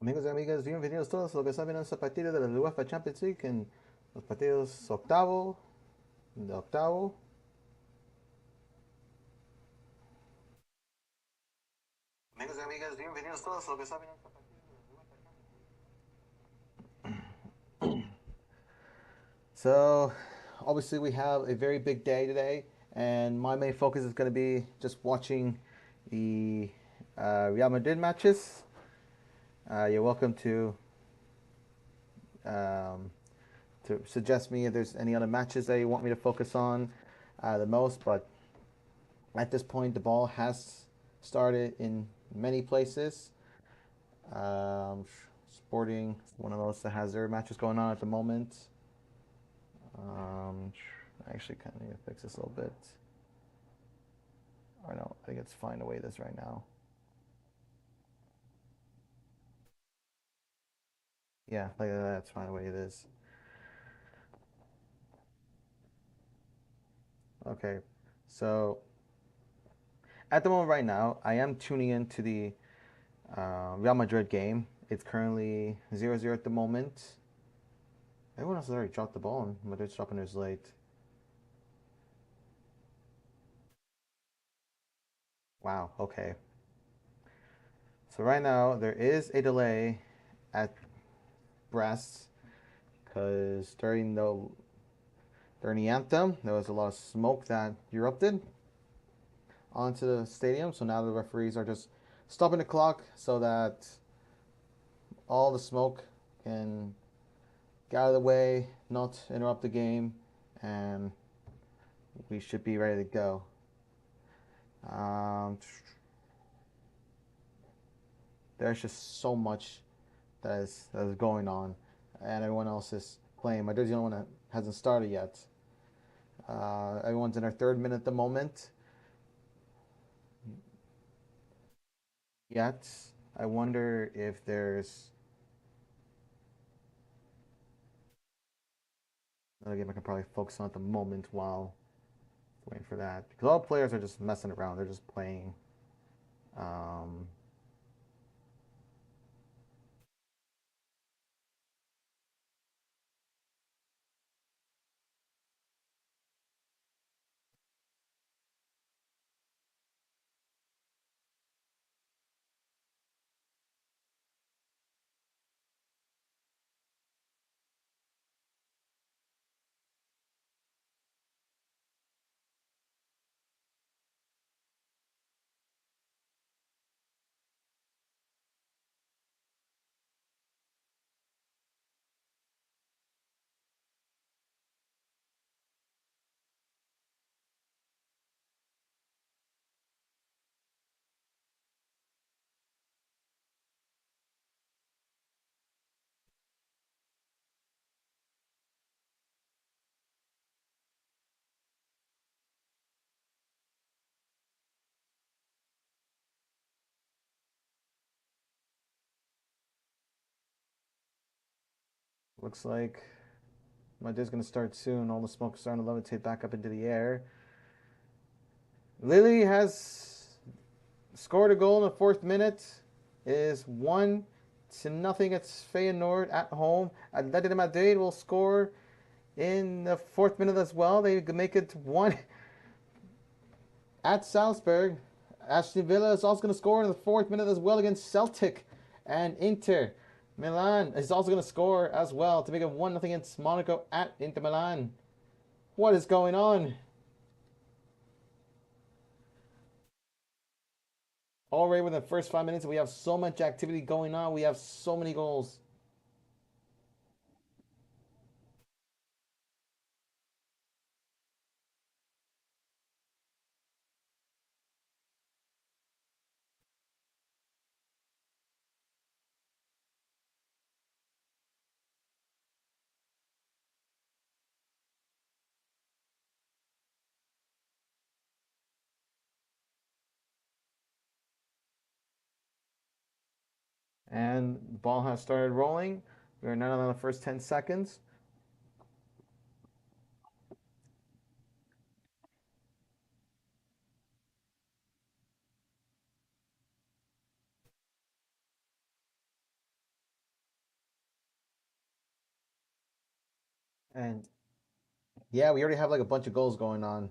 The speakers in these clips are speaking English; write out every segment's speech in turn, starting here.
Amigos y amigas, bienvenidos todos a lo que está viendo esta partida de la UEFA Champions League en los partidos de octavo. Amigos y amigas, bienvenidos todos a lo que está viendo esta partida de la UEFA Champions League. So, obviously, we have a very big day today, and my main focus is going to be just watching the Real Madrid matches. You're welcome um, to suggest me if there's any other matches that you want me to focus on the most, but at this point, the ball has started in many places. Um, Sporting, one of those that has their matches going on at the moment. Um, I actually kind of need to fix this a little bit. Or no, I think it's fine the way it is right now. Yeah, like that's fine the way it is. Okay, so at the moment right now, I am tuning into the Real Madrid game. It's currently 0-0 at the moment. Everyone else has already dropped the ball, and Madrid's dropping theirs late. Wow, okay. So right now there is a delay at Brest because during the anthem there was a lot of smoke that erupted onto the stadium. So now the referees are just stopping the clock so that all the smoke can get out of the way, not interrupt the game, and we should be ready to go. Um, there's just so much that is going on, and everyone else is playing. Madrid's the only one that hasn't started yet. Everyone's in their third minute at the moment. Yet, I wonder if there's another game I can probably focus on at the moment while waiting for that. Because all players are just messing around. They're just playing. Um, Looks like my day's going to start soon. All the smoke is starting to levitate back up into the air. Lily has scored a goal in the fourth minute. It is 1-0 against Feyenoord at home. Atletico Madrid will score in the fourth minute as well. They can make it one at Salzburg. Aston Villa is also going to score in the fourth minute as well against Celtic, and Inter Milan is also going to score as well to make it 1-0 against Monaco at Inter Milan. What is going on? Already within the first 5 minutes, we have so much activity going on. We have so many goals. And the ball has started rolling. We are now in the first 10 seconds. And yeah, we already have like a bunch of goals going on.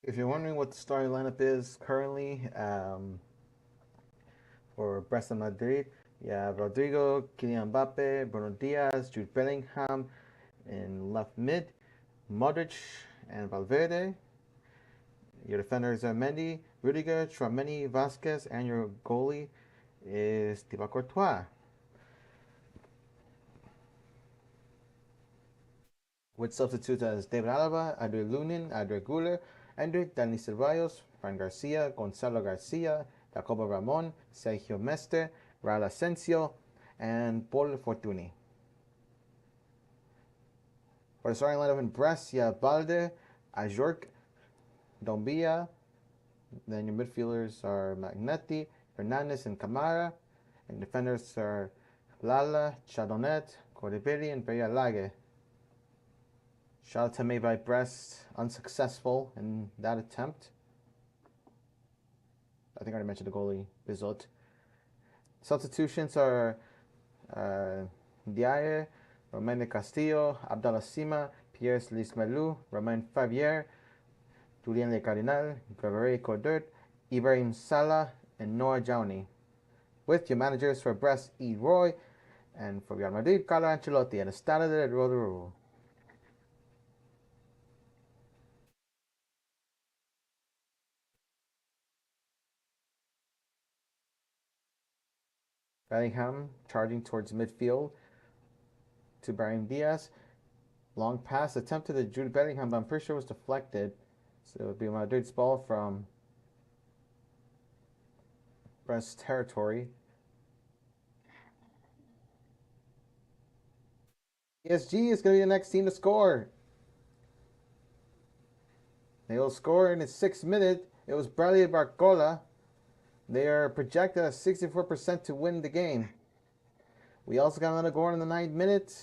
If you're wondering what the starting lineup is currently for Barca Madrid, you have Rodrigo, Kylian Mbappe, Bruno Diaz, Jude Bellingham in left mid, Modric and Valverde. Your defenders are Mendy, Rudiger, Tchouameni, Vasquez, and your goalie is Thibaut Courtois. With substitutes as David Alaba, Adrian Lunin, Adrian Guller, Andrew Dani Ceballos, Fran Garcia, Gonzalo Garcia, Jacobo Ramon, Sergio Mester, Raul Asensio, and Paul Fortuny. For the starting lineup in Brest, you have Balde, Ajorc, Dombia. Then your midfielders are Magnetti, Hernandez, and Camara. And defenders are Lala, Chardonnette, Cordeberi, and Berrialage. Shot attempt made by Brest, unsuccessful in that attempt. I think I already mentioned the goalie, Bizot. Substitutions are Diaye, Romain de Castillo, Abdallah Sima, Pierre Lismelou, Romain Favier, Julien Le Cardinal, Gregory Cordert, Ibrahim Salah, and Noah Jowney. With your managers for Brest, E. Roy, and for Real Madrid, Carlo Ancelotti, and the Stade de Rodrigo. Bellingham charging towards midfield to Brahim Diaz. Long pass attempted at Jude Bellingham, but I'm pretty sure it was deflected. So it would be Madrid's ball from Brest territory. PSG is going to be the next team to score. They will score in the 6th minute. It was Bradley Barcola. They are projected at 64% to win the game. We also got another goal in the 9th minute.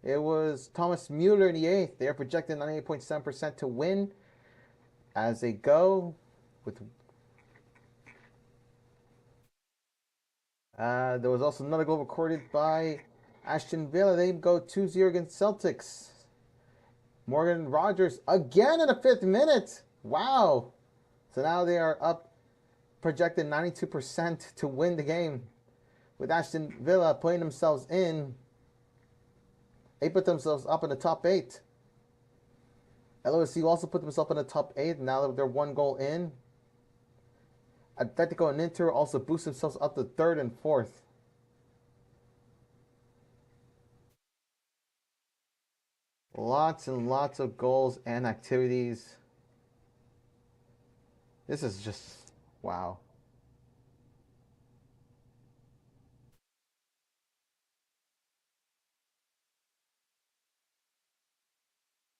It was Thomas Mueller in the 8th. They are projected 98.7% to win as they go with. There was also another goal recorded by Aston Villa. They go 2-0 against Celtics. Morgan Rogers again in the 5th minute. Wow. So now they are up, projected 92% to win the game. With Aston Villa putting themselves in, they put themselves up in the top 8. LOSC also put themselves in the top 8. Now that they're 1 goal in. Atletico and Inter also boost themselves up to 3rd and 4th. Lots and lots of goals and activities. This is just wow.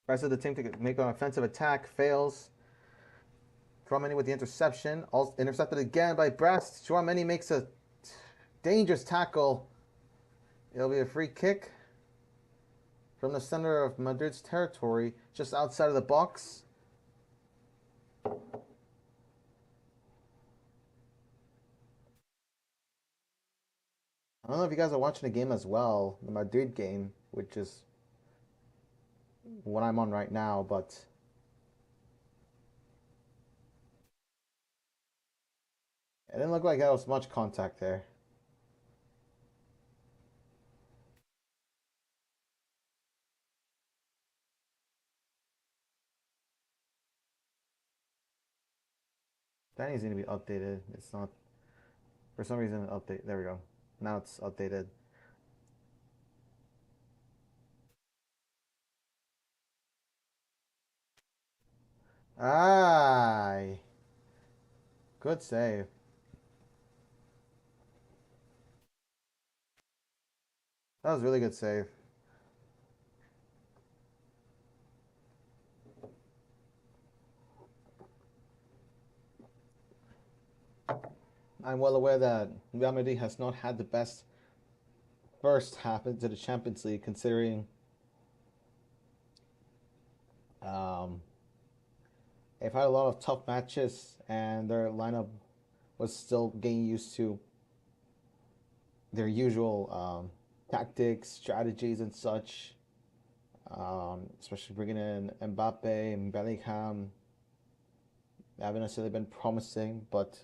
Rest of the team to make an offensive attack fails. Chouameni with the interception. Also intercepted again by Brest. Chouameni makes a dangerous tackle. It'll be a free kick from the center of Madrid's territory, just outside of the box. I don't know if you guys are watching the game as well, the Madrid game, which is what I'm on right now, but It didn't look like there was much contact there. That needs to be updated. It's not for some reason update. There we go. Now it's updated. Aye. Good save. That was a really good save. I'm well aware that Real Madrid has not had the best first half into the Champions League, considering um, they've had a lot of tough matches and their lineup was still getting used to their usual tactics, strategies, and such. Especially bringing in Mbappe and Bellingham. They haven't necessarily been promising, but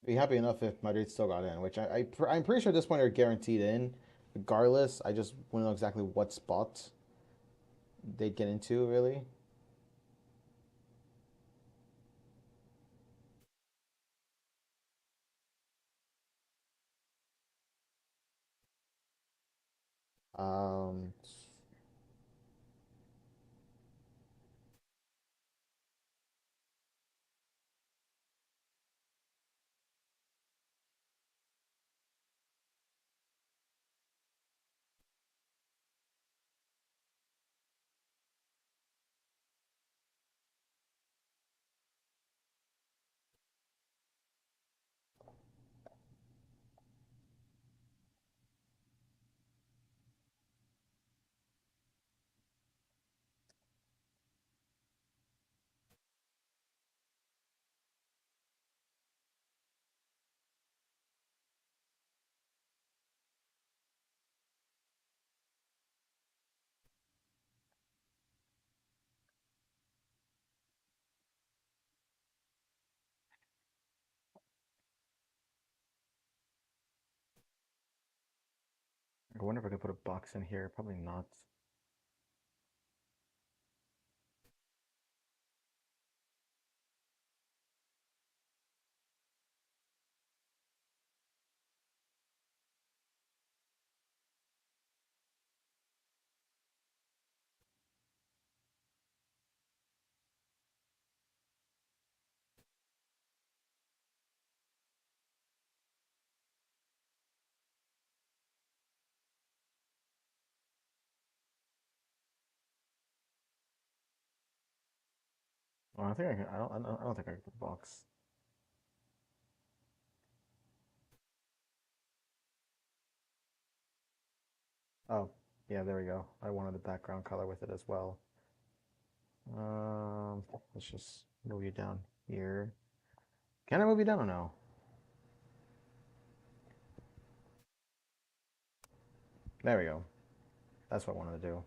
be happy enough if Madrid still got in, which I'm pretty sure at this point they're guaranteed in. Regardless, I just want to know exactly what spot they'd get into, really. Um, I wonder if I could put a box in here. Probably not. Well, I think I can. I don't think I can put a box. Oh, yeah, there we go. I wanted the background color with it as well. Let's just move you down here. Can I move you down or no? There we go. That's what I wanted to do.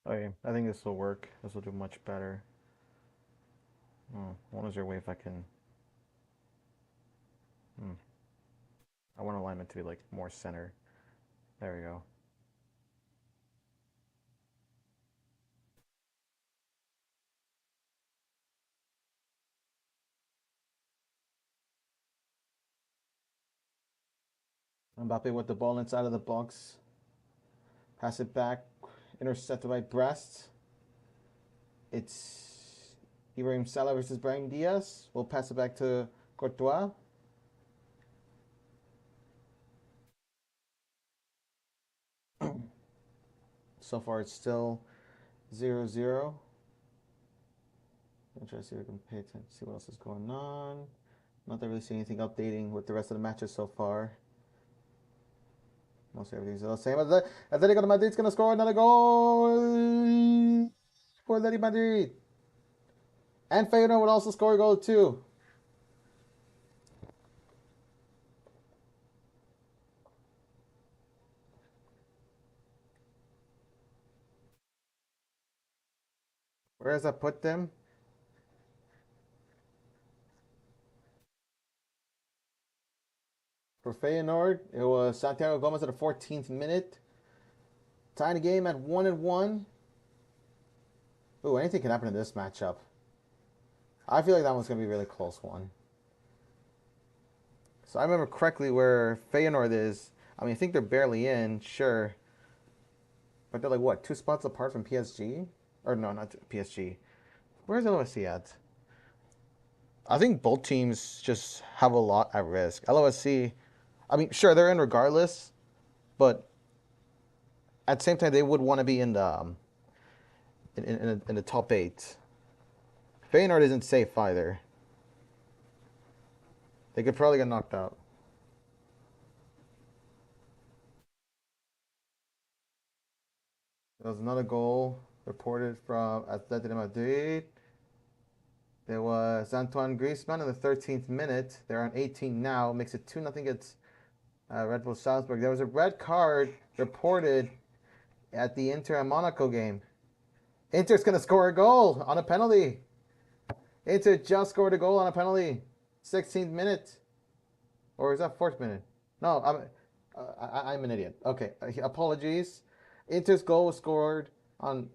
Okay, I think this will work. This will do much better. What is there a way if I can? Hmm, I want alignment to be like more center. There we go. Mbappe with the ball inside of the box. Pass it back. Intercepted by Brest. It's Ibrahim Salah versus Brahim Diaz. We'll pass it back to Courtois. So far, it's still 0-0. I'm trying to see if I can pay attention, see what else is going on. Not really seeing anything updating with the rest of the matches so far. Most everything's the same. Atletico de Madrid's going to score another goal for Atletico Madrid. And Feyenoord would also score a goal too. Where does that put them? For Feyenoord, it was Santiago Gomez at the 14th minute. Tying the game at 1-1. Ooh, anything can happen in this matchup. I feel like that one's going to be a really close one. So I remember correctly where Feyenoord is. I mean, I think they're barely in, sure. But they're like, what, 2 spots apart from PSG? Or no, not PSG. Where's LOSC at? I think both teams just have a lot at risk. LOSC, I mean, sure, they're in regardless. But at the same time, they would want to be in the top 8. Feyenoord isn't safe either. They could probably get knocked out. There was another goal reported from Atletico Madrid. There was Antoine Griezmann in the 13th minute. They're on 18 now. Makes it 2-0 against Red Bull Salzburg. There was a red card reported at the Inter and Monaco game. Inter's going to score a goal on a penalty. Inter just scored a goal on a penalty. 16th minute. Or is that 4th minute? No, I'm an idiot. Okay, apologies. Inter's goal was scored on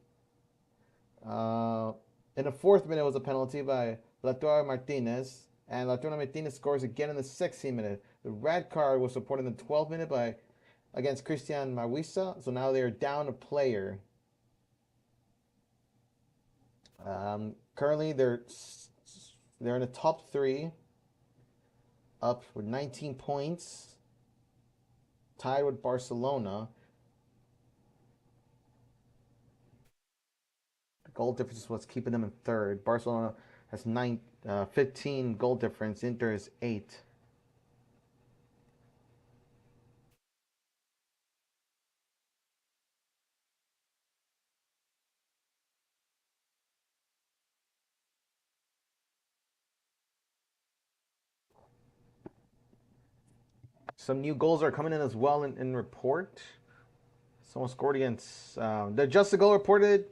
in the 4th minute was a penalty by Lautaro Martinez, and Lautaro Martinez scores again in the 16th minute. The red card was reported in the 12th minute by against Christian Marwisa, so now they're down a player. Currently, they're in the top 3, up with 19 points, tied with Barcelona. The goal difference is what's keeping them in 3rd. Barcelona has 15 goal difference. Inter is 8. Some new goals are coming in as well in report. Someone scored against the just a goal reported.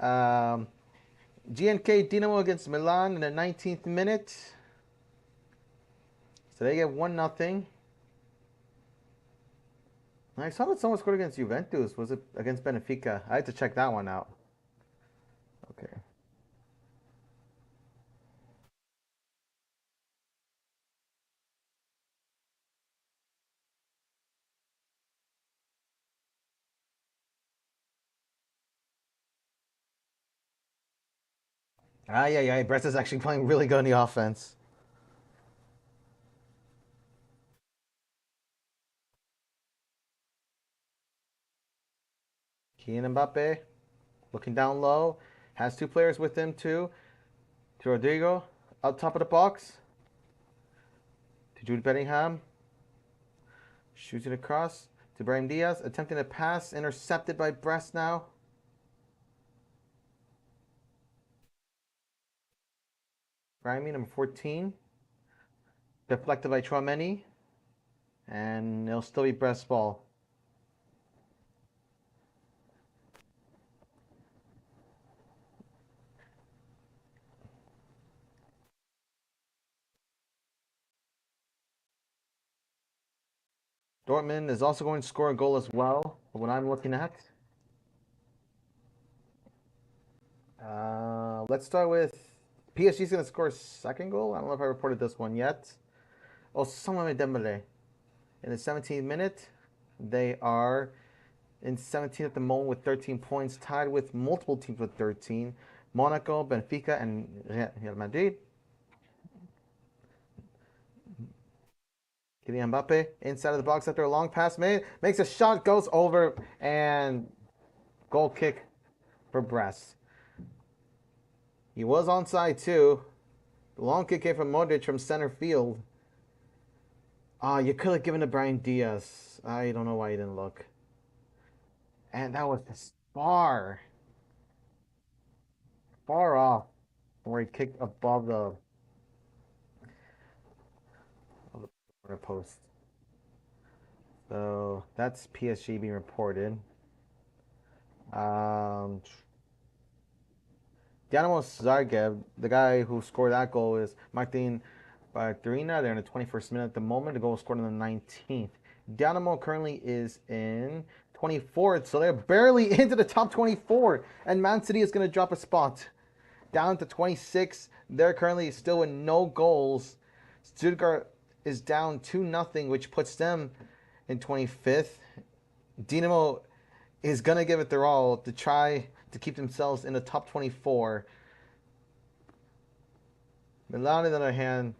GNK Dinamo against Milan in the 19th minute. So they get 1-0. I saw that someone scored against Juventus. Was it against Benfica? I had to check that one out. Okay. Yeah. Brest is actually playing really good in the offense. Kylian Mbappe looking down low. Has 2 players with him too. To Rodrigo. Up top of the box. To Jude Bellingham. Shoots it across to Brahim Diaz. Attempting a pass. Intercepted by Brest now. Brahimi, number 14. Deflected by Chouameni. And it'll still be Brest ball. Dortmund is also going to score a goal as well, from what I'm looking at. Let's start with PSG's going to score a second goal. I don't know if I reported this one yet. Ousmane Dembele in the 17th minute. They are in 17th at the moment with 13 points, tied with multiple teams with 13. Monaco, Benfica, and Real Madrid. Kylian Mbappe inside of the box after a long pass made, makes a shot, goes over, and goal kick for Brest. He was onside too. The long kick came from Modric from center field. You could have given it to Brian Diaz. I don't know why you didn't look. And that was just far off where he kicked above the corner post. So that's PSG being reported. Um, Dinamo Zagreb, the guy who scored that goal is Martin Baturina. They're in the 21st minute at the moment. The goal was scored on the 19th. Dinamo currently is in 24th, so they're barely into the top 24. And Man City is going to drop a spot down to 26. They're currently still with no goals. Stuttgart is down 2-0, which puts them in 25th. Dinamo is going to give it their all to try to keep themselves in the top 24. Milan, on the other hand,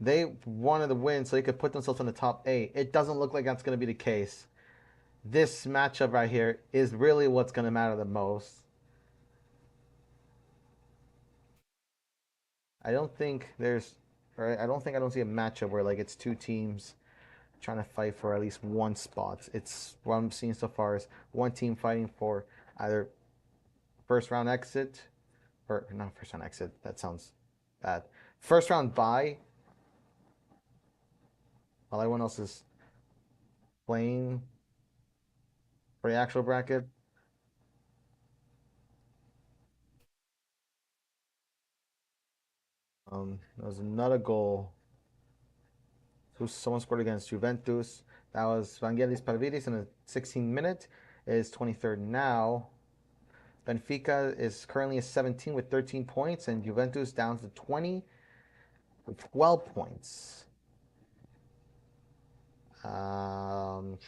they wanted to win so they could put themselves in the top 8. It doesn't look like that's going to be the case. This matchup right here is really what's going to matter the most. I don't think there's, or I don't see a matchup where like it's two teams trying to fight for at least one spot. It's what I'm seeing so far is one team fighting for either first round exit or not first round exit. That sounds bad. First round bye, while everyone else is playing for the actual bracket. There was another goal. Someone scored against Juventus. That was Vangelis Parvidis in the 16th minute. It is 23rd now. Benfica is currently at 17 with 13 points, and Juventus down to 20 with 12 points. Um,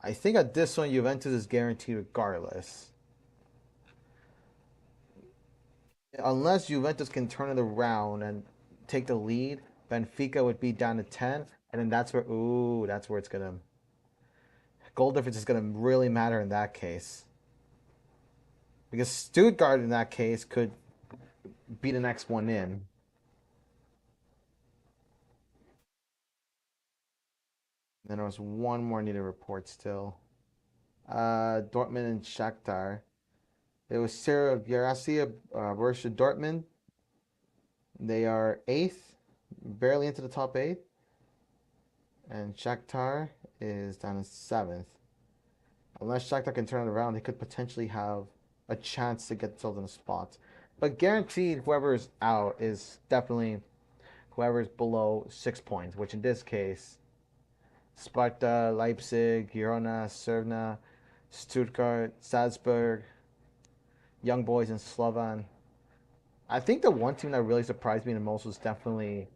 I think at this one, Juventus is guaranteed regardless. Unless Juventus can turn it around and take the lead, Benfica would be down to 10, and then that's where it's gonna goal difference is gonna really matter in that case because Stuttgart in that case could be the next one in. And then there was one more needed report still. Dortmund and Shakhtar. It was Sarah Yarassi, Borussia Dortmund. They are eighth, barely into the top eight, and Shakhtar is down in seventh. Unless Shakhtar can turn it around, they could potentially have a chance to get themselves in a spot. But guaranteed, whoever's out is definitely whoever's below 6 points, which in this case, Sparta, Leipzig, Girona, Cervena, Stuttgart, Salzburg, Young Boys, and Slovan. I think the one team that really surprised me the most was definitely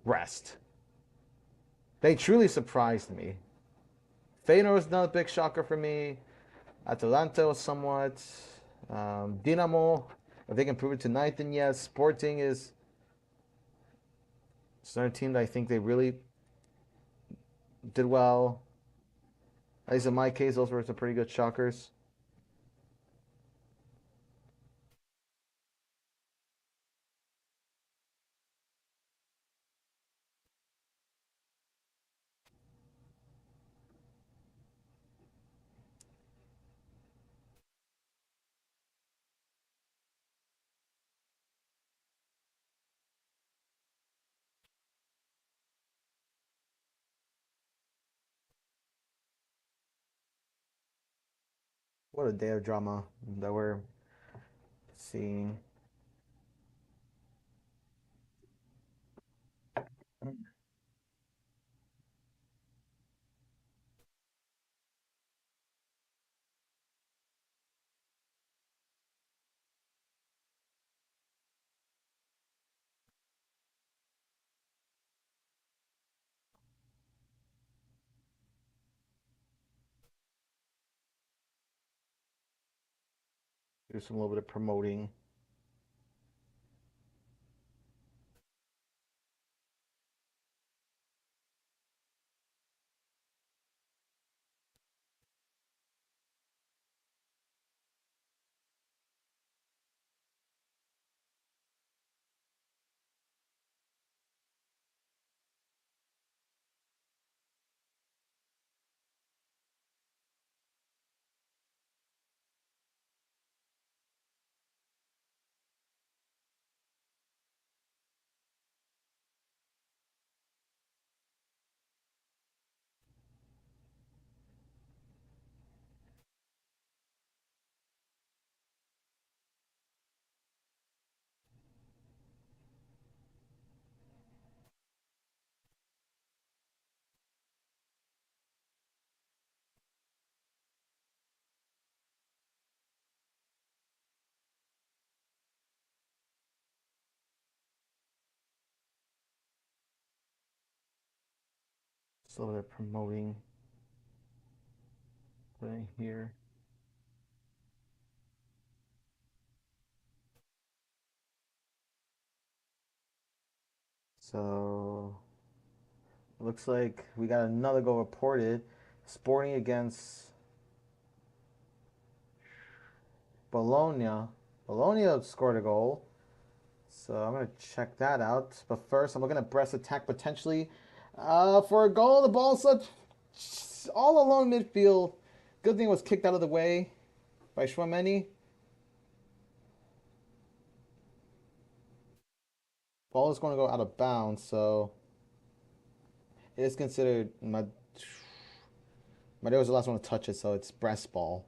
Brest. They truly surprised me. Feyenoord was not a big shocker for me. Atalanta was somewhat. Dinamo, if they can prove it tonight, then yes. Sporting is another team that I think they really did well. At least in my case, those were some pretty good shockers. What a day of drama that we're seeing. do some little bit of promoting. Just a little bit of promoting right here. So looks like we got another goal reported. Sporting against Bologna. Bologna scored a goal. So I'm going to check that out. But first, I'm looking at Brest attack potentially for a goal. The ball slipped all along midfield. Good thing it was kicked out of the way by Chouameni. Ball is going to go out of bounds, so it is considered. Madeo was the last one to touch it, so it's Brest ball.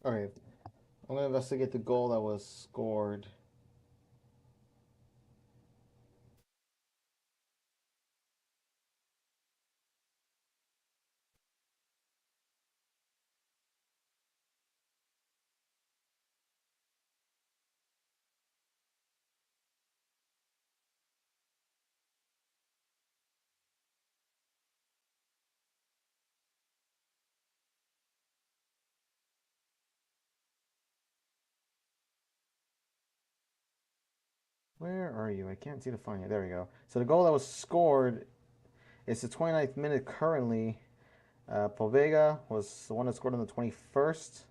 All right, I'm going to investigate the goal that was scored. Where are you? I can't seem to find you. There we go. So the goal that was scored is the 29th minute currently. Povega was the one that scored on the 21st.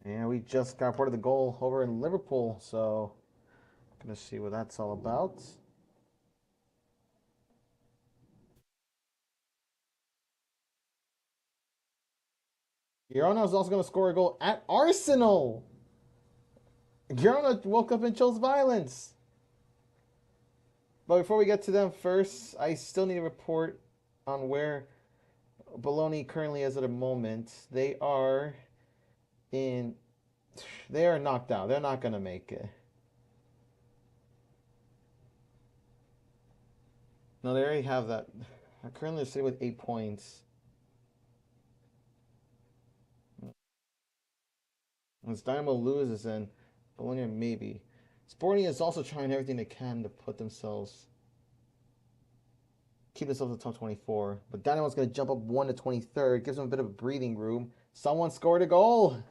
And we just got part of the goal over in Liverpool, so gonna see what that's all about. Girona is also gonna score a goal at Arsenal. Girona woke up and chose violence. But before we get to them first, I still need a report on where Bologna currently is at the moment. In they are knocked out. They're not gonna make it. No, they already have that. Currently, they're sitting with 8 points. Once Dynamo loses, then Bologna maybe. Sporting is also trying everything they can to keep themselves in the top 24. But Dynamo's going to jump up 1 to 23rd, gives them a bit of a breathing room. Someone scored a goal.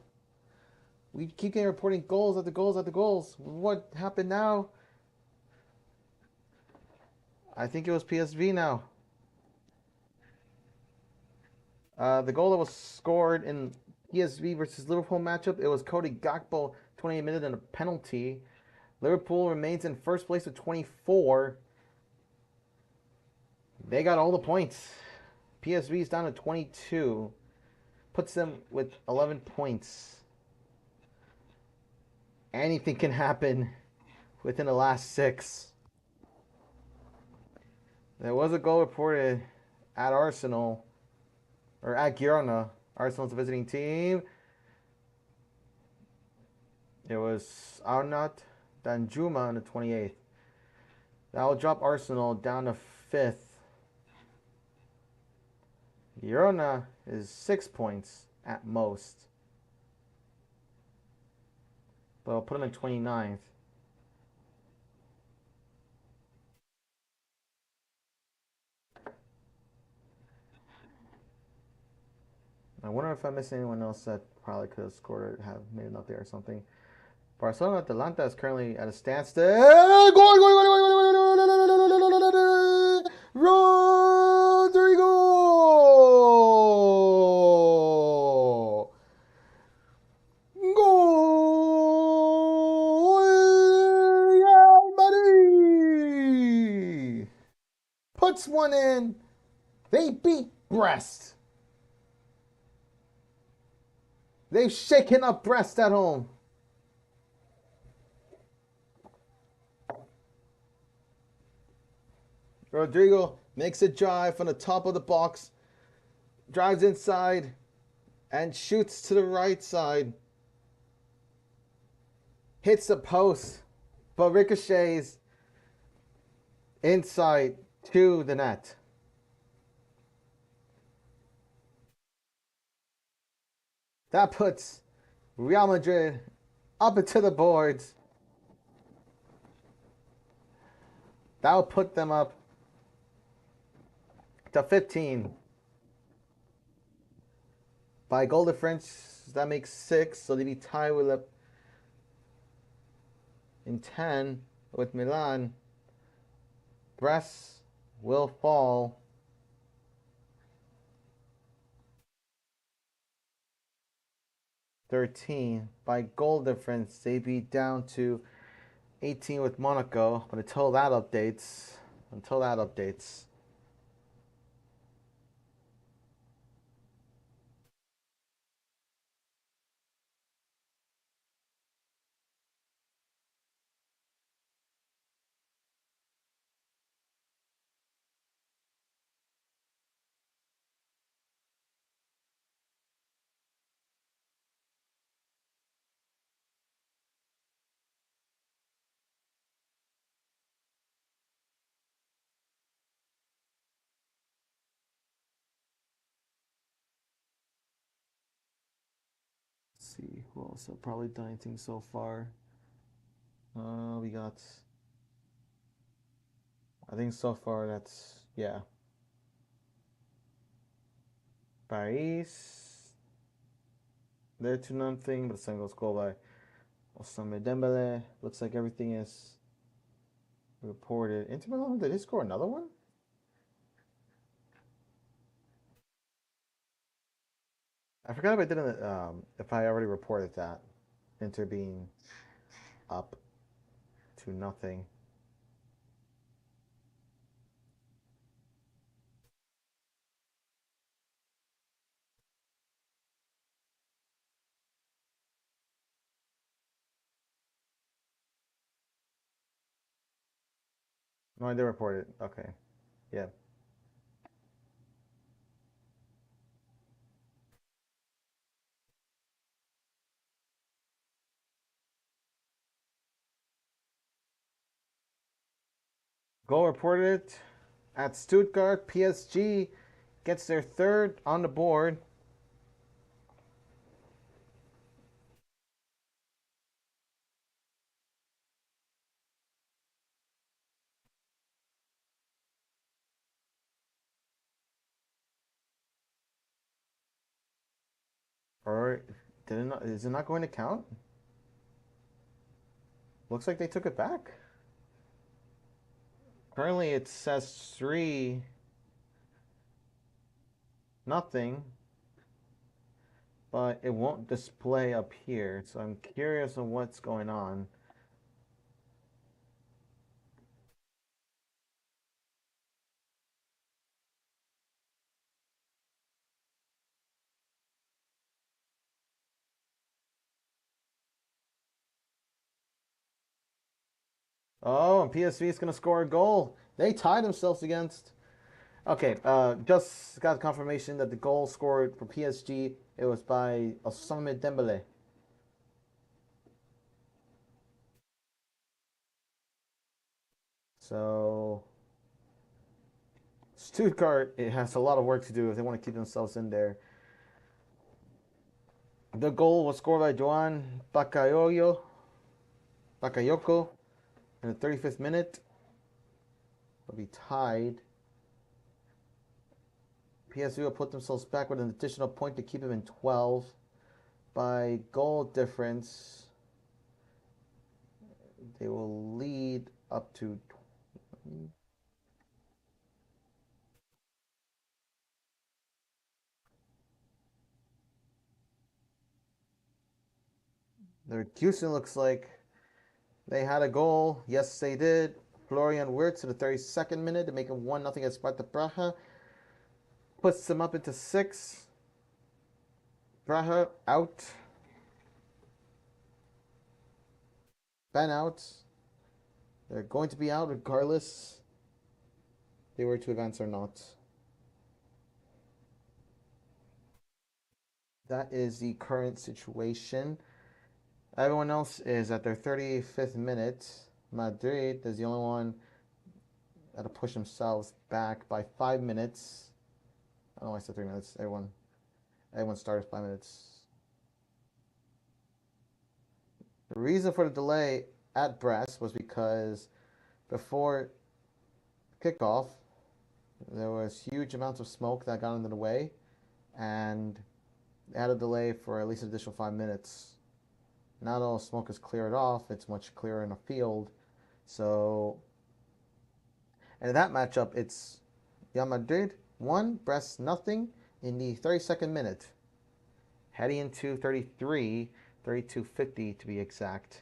We keep getting reporting goals after goals after goals. What happened now? I think it was PSV now. The goal that was scored in PSV versus Liverpool matchup, it was Cody Gakpo, 28 minutes and a penalty. Liverpool remains in first place with 24. They got all the points. PSV is down to 22. Puts them with 11 points. anything can happen within the last 6. There was a goal reported at Arsenal, or at Girona. Arsenal's a visiting team. It was Arnott Danjuma on the 28th. That will drop Arsenal down to 5th. Girona is 6 points at most. But I'll put them in 29th. I wonder if I missed anyone else that probably could have scored or have made it up there or something. Barcelona Atalanta is currently at a standstill. Rodrigo! Goal! Real Madrid! Puts one in. They beat Brest. They've shaken up Brest at home. Rodrigo makes a drive from the top of the box, drives inside, and shoots to the right side. Hits the post, but ricochets inside to the net. That puts Real Madrid up into the boards. That will put them up to 15. By goal difference, that makes 6, so they'd be tied with in 10 with Milan. Brest will fall. $13 by goal difference. They'd be down to 18 with Monaco. But until that updates, let's see who else have probably done anything so far. We got. I think so far that's yeah. Paris. They're 2-0, but the second goes goal by Osame Dembele. Looks like everything is reported. Inter Milan, did they score another one? I forgot if I didn't. If I already reported that Inter being up to nothing. No, I did report it. Okay, yeah. Goal reported at Stuttgart. PSG gets their 3rd on the board. Or is it not going to count? Looks like they took it back. Currently it says 3-0, but it won't display up here. So I'm curious on what's going on. Oh, and PSV is going to score a goal. They tied themselves against. Okay, just got confirmation that the goal scored for PSG, it was by Ousmane Dembele. So Stuttgart, it has a lot of work to do if they want to keep themselves in there. The goal was scored by Joan Bakayoko in the 35th minute. Will be tied. PSV will put themselves back with an additional point to keep them in 12. By goal difference, they will lead up to 20. Their Houston looks like they had a goal. Yes, they did. Florian Wirtz to the 32nd minute to make it 1-0 against Sparta Praha. Puts them up into 6. Praha out. Ben out. They're going to be out regardless if they were to advance or not. That is the current situation. Everyone else is at their 35th minute. Madrid is the only one that to push themselves back by 5 minutes. I don't know why I said 3 minutes. Everyone started 5 minutes. The reason for the delay at Brest was because before kickoff, there was huge amounts of smoke that got into the way, and they had a delay for at least an additional 5 minutes. Now that all smoke is cleared off, it's much clearer in the field. So, and in that matchup, it's Real Madrid 1, Brest nothing in the 32nd minute. Heading into 33, 32:50 to be exact.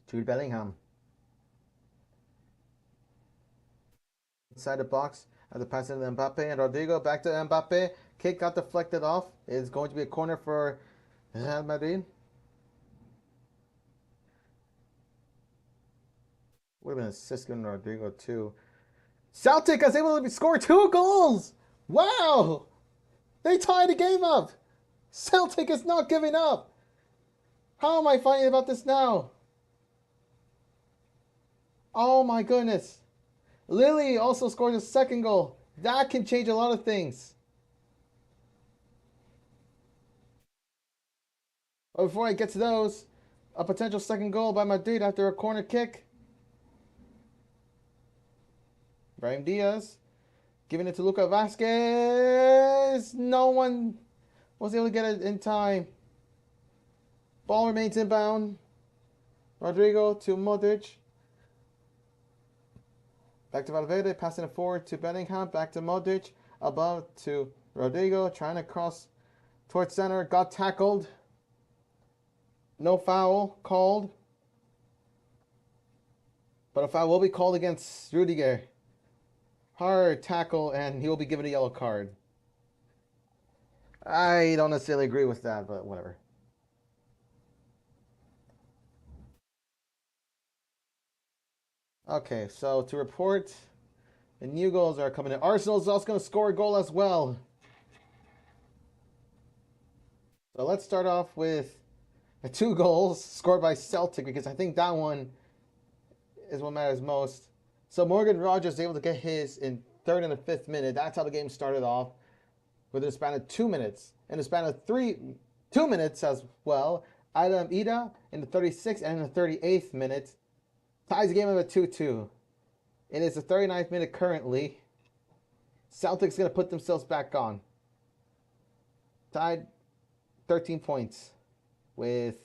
Jude Bellingham. Inside the box at the pass to Mbappe and Rodrigo back to Mbappe. Kick got deflected off. It's going to be a corner for Real Madrid. Would have been a assist given Rodrigo too. Celtic is able to score 2 goals. Wow! They tied the game up. Celtic is not giving up. How am I finding about this now? Oh my goodness. Lily also scored a second goal. That can change a lot of things. But before I get to those, a potential second goal by Madrid after a corner kick. Brahim Diaz giving it to Luca Vasquez. No one was able to get it in time. Ball remains inbound. Rodrigo to Modric. Back to Valverde, passing it forward to Bellingham. Back to Modric. Above to Rodrigo, trying to cross towards center. Got tackled. No foul called. But a foul will be called against Rudiger. Hard tackle, and he will be given a yellow card. I don't necessarily agree with that, but whatever. Okay, so to report, the new goals are coming in. Arsenal is also going to score a goal as well. So let's start off with the 2 goals scored by Celtic because I think that one is what matters most. So Morgan Rogers is able to get his in third and the 5th minute. That's how the game started off within a span of 2 minutes. In a span of 2 minutes as well, Adam Ida in the 36th and in the 38th minute ties the game up at 2-2. It is the 39th minute currently. Celtics going to put themselves back on. Tied 13 points with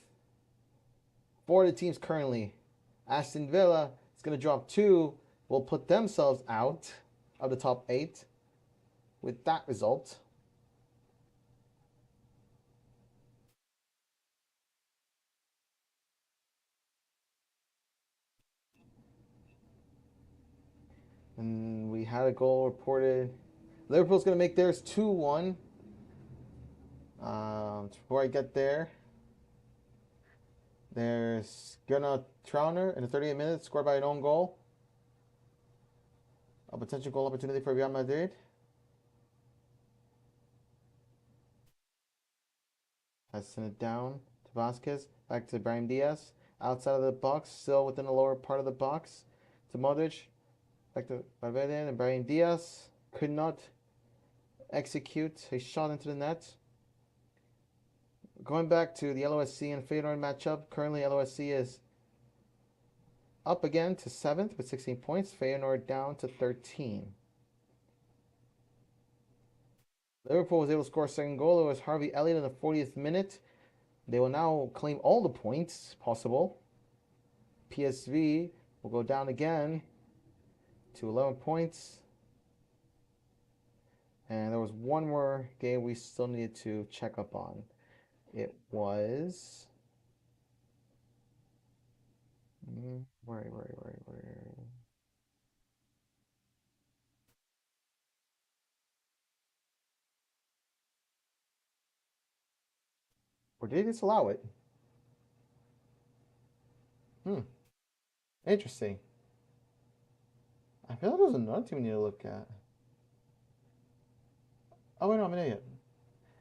4 of the teams currently. Aston Villa is going to drop 2, will put themselves out of the top 8 with that result. And we had a goal reported. Liverpool's going to make theirs 2-1. Before I get there, there's Gunnar Trauner in the 38th minute, scored by an own goal. A potential goal opportunity for Real Madrid. I send it down to Vasquez, back to Brahim Diaz, outside of the box, still within the lower part of the box, to Modric, back to Valverde, and Brahim Diaz could not execute a shot into the net. Going back to the LOSC and Feyenoord matchup, currently LOSC is up again to 7th with 16 points, Feyenoord down to 13. Liverpool was able to score a second goal. It was Harvey Elliott in the 40th minute. They will now claim all the points possible. PSV will go down again to 11 points. And there was one more game we still needed to check up on. It was... Where? Or did they disallow it? Interesting. I feel like there was another team we need to look at. Oh, wait, no, I'm an idiot.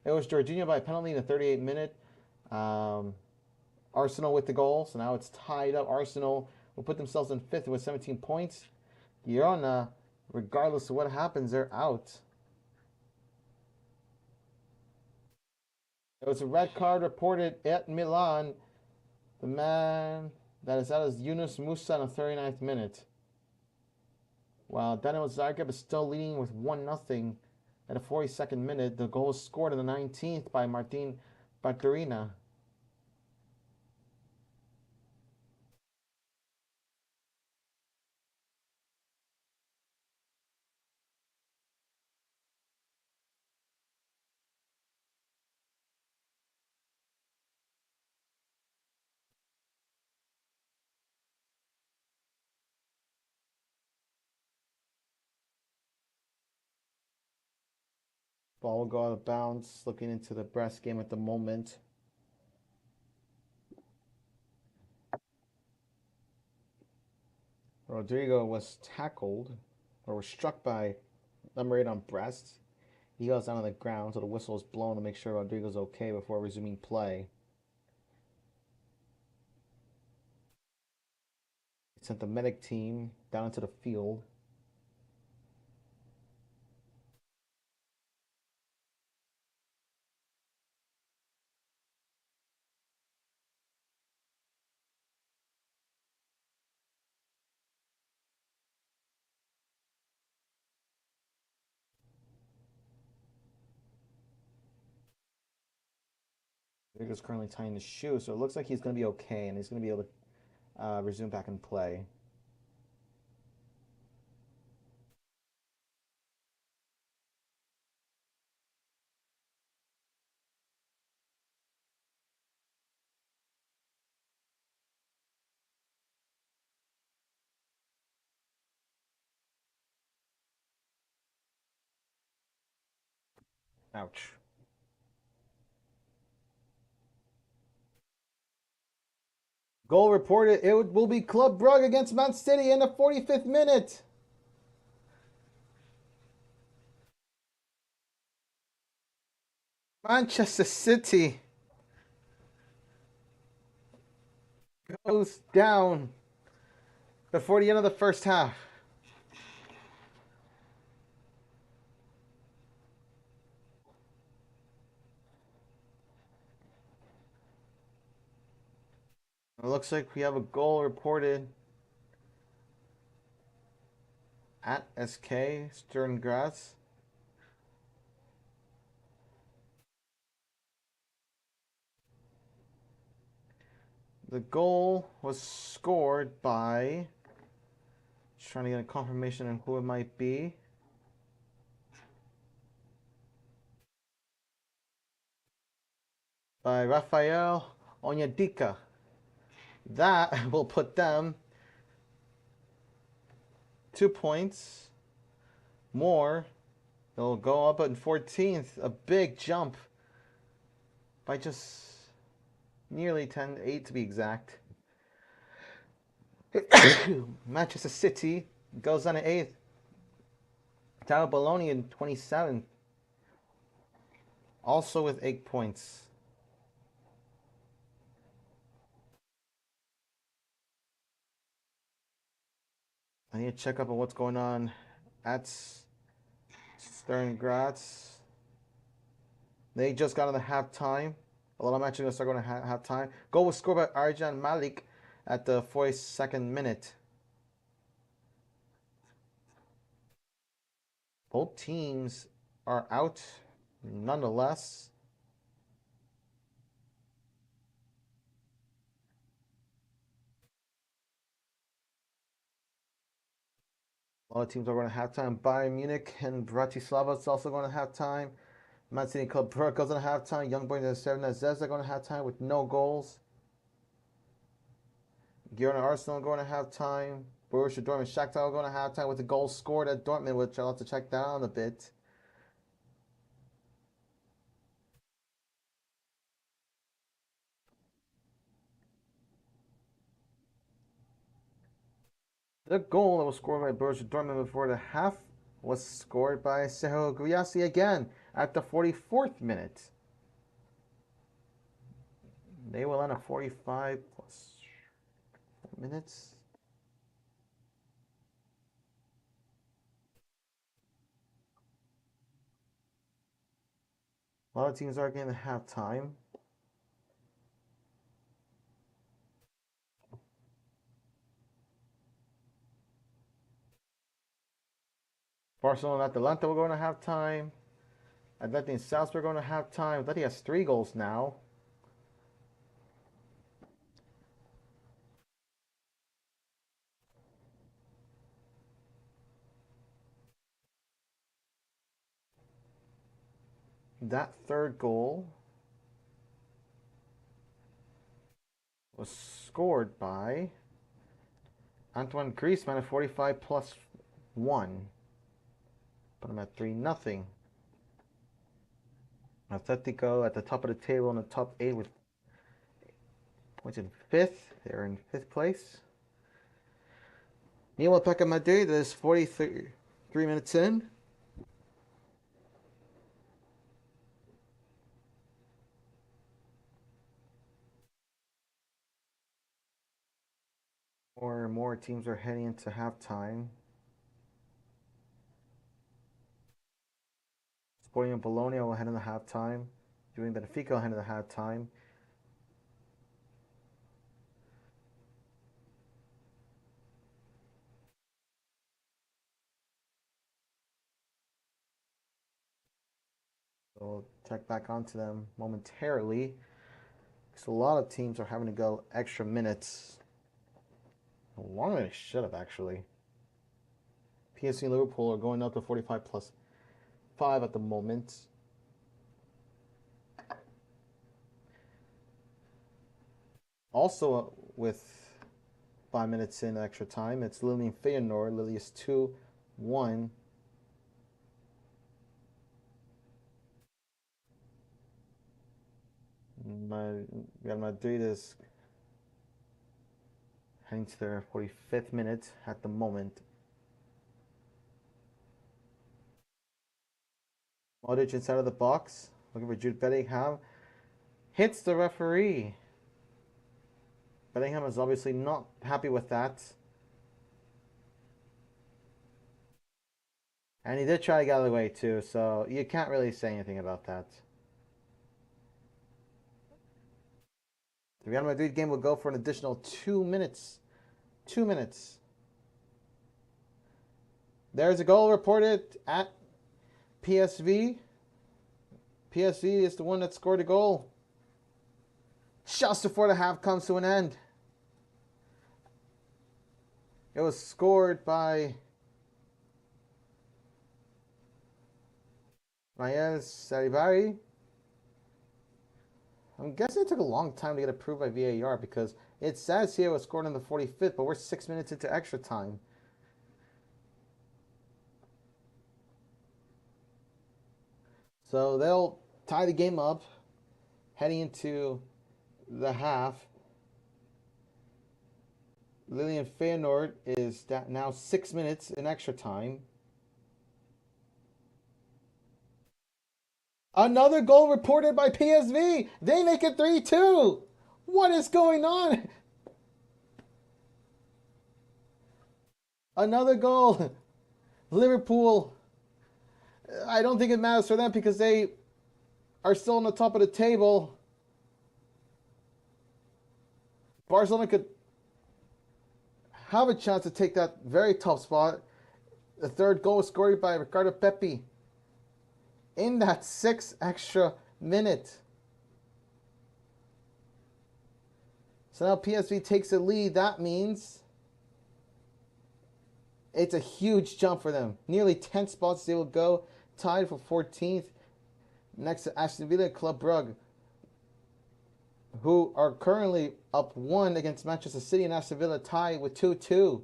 It was Jorginho by a penalty in the 38th minute. Arsenal with the goal, so now it's tied up. Arsenal will put themselves in 5th with 17 points. Girona, regardless of what happens, they're out. There was a red card reported at Milan. The man that is out is Yunus Musa in the 39th minute. While Daniel Zagreb is still leading with 1-0 at the 42nd minute. The goal was scored in the 19th by Martin Baturina. Ball will go out of bounds. Looking into the Brest game at the moment. Rodrigo was tackled or was struck by number 8 on Brest. He goes down on the ground, so the whistle is blown to make sure Rodrigo's okay before resuming play. He sent the medic team down into the field. Rodrigo's currently tying the shoe, so it looks like he's going to be okay, and he's going to be able to resume back in play. Ouch. Goal reported. It will be Club Brugge against Man City in the 45th minute. Manchester City goes down before the end of the first half. It looks like we have a goal reported at SK Stern Graz. The goal was scored by, just trying to get a confirmation on who it might be. By Rafael Onyedika. That will put them 2 points more. They'll go up in 14th. A big jump by just nearly 10-8 to be exact. Manchester City goes on in 8th. Down Bologna in 27th. Also with 8 points. I need to check up on what's going on at Stern Graz. They just got on the halftime. A lot of matches are going to start going to halftime. Goal was scored by Arjan Malik at the 42nd minute. Both teams are out nonetheless. A lot of teams are going to halftime. Bayern Munich and Bratislava is also going to halftime. Man City Club Brugge goes on halftime. Young Boys and Cervena Zvezda going to halftime with no goals. Girona Arsenal going to halftime. Borussia Dortmund Shakhtar going to halftime with the goal scored at Dortmund, which I'll have to check that out a bit. The goal that was scored by Borussia Dortmund before the half was scored by Sergio Guiassi again at the 44th minute. They will end at 45 plus minutes. A lot of teams are getting the halftime. Barcelona and Atalanta will go into halftime. Atleti and Salzburg going to halftime. Atleti has 3 goals now. That third goal was scored by Antoine Griezmann at 45 plus 1. Put him at 3-0. Atletico at the top of the table in the top 8 with points in 5th. They're in 5th place. Meanwhile, Pekka Madrid is 43 minutes in. More and more teams are heading into halftime. Sporting and Bologna will head into halftime. Doing Benfica will head into halftime. So we'll check back onto them momentarily. Because a lot of teams are having to go extra minutes. Longer than they should have, actually. PSG and Liverpool are going up to 45 plus 5 at the moment. Also, with 5 minutes in extra time, it's Lille and Feyenoord. Lille is 2-1. Real Madrid is heading to their 45th minute at the moment. Modric inside of the box, looking for Jude Bellingham. Hits the referee. Bellingham is obviously not happy with that. And he did try to get out of the way too, so you can't really say anything about that. The Real Madrid game will go for an additional 2 minutes. 2 minutes. There's a goal reported at PSV. PSV is the one that scored the goal. Just before the half comes to an end. It was scored by Mael Saribari. I'm guessing it took a long time to get approved by VAR because it says here it was scored in the 45th, but we're 6 minutes into extra time. So they'll tie the game up heading into the half. Lilian Feyenoord is now 6 minutes in extra time. Another goal reported by PSV. They make it 3-2. What is going on? Another goal. Liverpool. I don't think it matters for them because they are still on the top of the table. Barcelona could have a chance to take that very tough spot. The third goal was scored by Ricardo Pepi in that 6 extra minute. So now PSV takes the lead. That means it's a huge jump for them. Nearly 10 spots they will go, tied for 14th, next to Aston Villa and Club Brugge, who are currently up 1 against Manchester City, and Aston Villa tied with 2-2.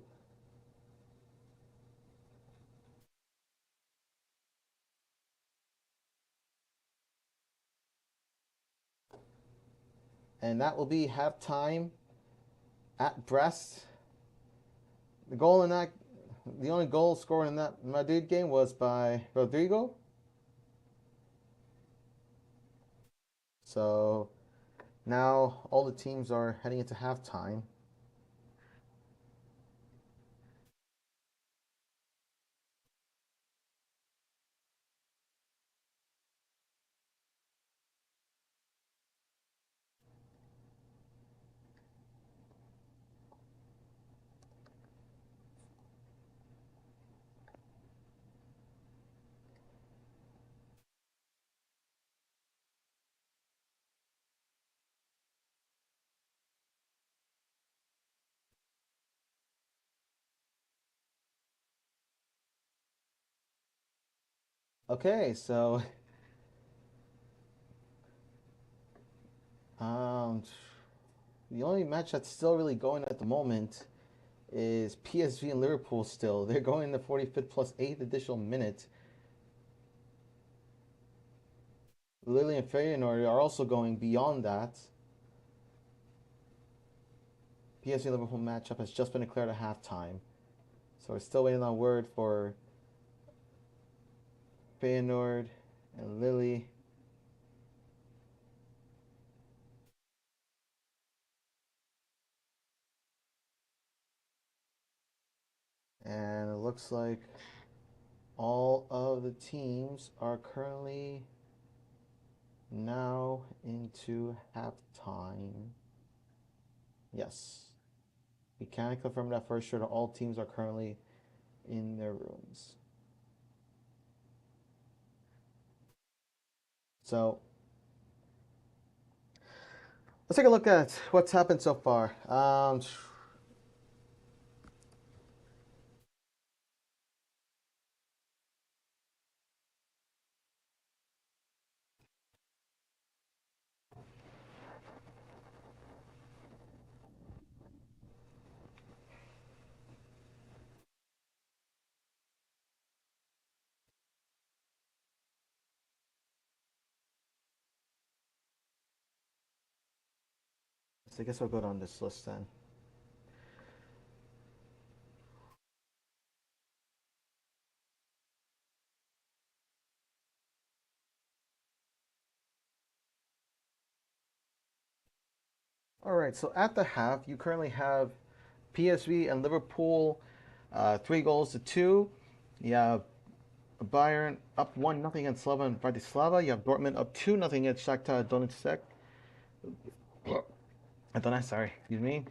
And that will be halftime at Brest. The goal in that, the only goal scored in that Madrid game was by Rodrigo. So now all the teams are heading into halftime. Okay, so um, the only match that's still really going at the moment is PSV and Liverpool still. They're going the 45th plus 8th additional minute. Lille and Feyenoord are also going beyond that. PSV Liverpool matchup has just been declared at halftime. So we're still waiting on word for Feyenoord and Lille. And it looks like all of the teams are currently now into halftime. Yes. We can confirm that for sure that all teams are currently in their rooms. So let's take a look at what's happened so far. So I guess we'll go down this list then. All right, so at the half, you currently have PSV and Liverpool 3 goals to 2. You have Bayern up 1-0 against Slovan Bratislava. You have Dortmund up 2-0 against Shakhtar Donetsk. Sorry, excuse me.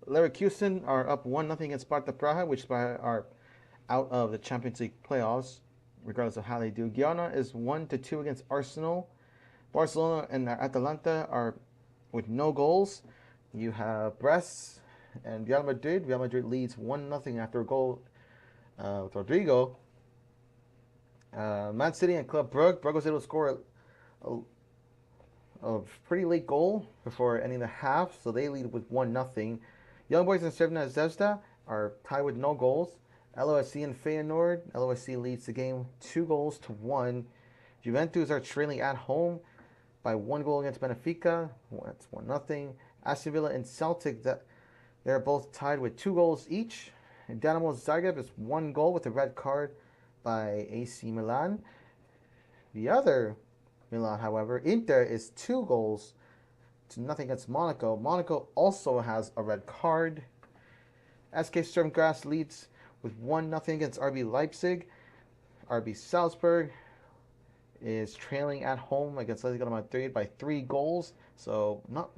Leverkusen are up 1-0 against Sparta Praha, which are out of the Champions League playoffs, regardless of how they do. Girona is 1-2 against Arsenal. Barcelona and Atalanta are with no goals. You have Brest and Real Madrid. Real Madrid leads 1-0 after a goal with Rodrigo. Man City and Club Brugge. Brugge was able to score a pretty late goal before ending the half, so they lead with 1-0. Young Boys and Crvena Zvezda are tied with no goals. LOSC and Feyenoord. LOSC leads the game 2-1. Juventus are trailing at home by 1 goal against Benfica. That's 1-0. Aston Villa and Celtic, that they're both tied with 2 goals each. And Dynamo Zagreb is 1 goal with a red card by AC Milan. The other Milan, however, Inter is 2 goals to nothing against Monaco. Monaco also has a red card. SK Sturm Graz leads with 1-0 against RB Leipzig. RB Salzburg is trailing at home against Atletico Madrid by 3 goals. So not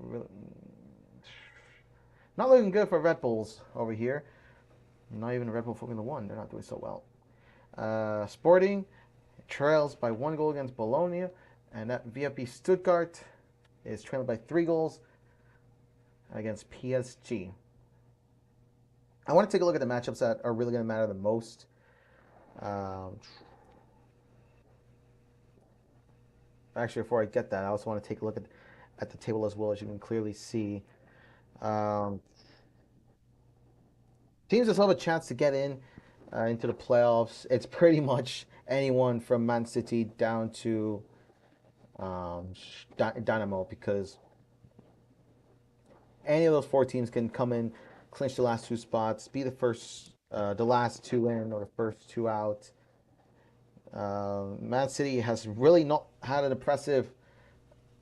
looking good for Red Bulls over here. Not even Red Bull Formula One. They're not doing so well. Sporting trails by 1 goal against Bologna, and that VfB Stuttgart is trailing by 3 goals against PSG. I want to take a look at the matchups that are really going to matter the most. Actually, before I get that, I also want to take a look at the table as well. As you can clearly see, teams that still have a chance to get into the playoffs. It's pretty much anyone from Man City down to Dynamo, because any of those 4 teams can come in, clinch the last 2 spots, be the last 2 in or the first 2 out. Man City has really not had an impressive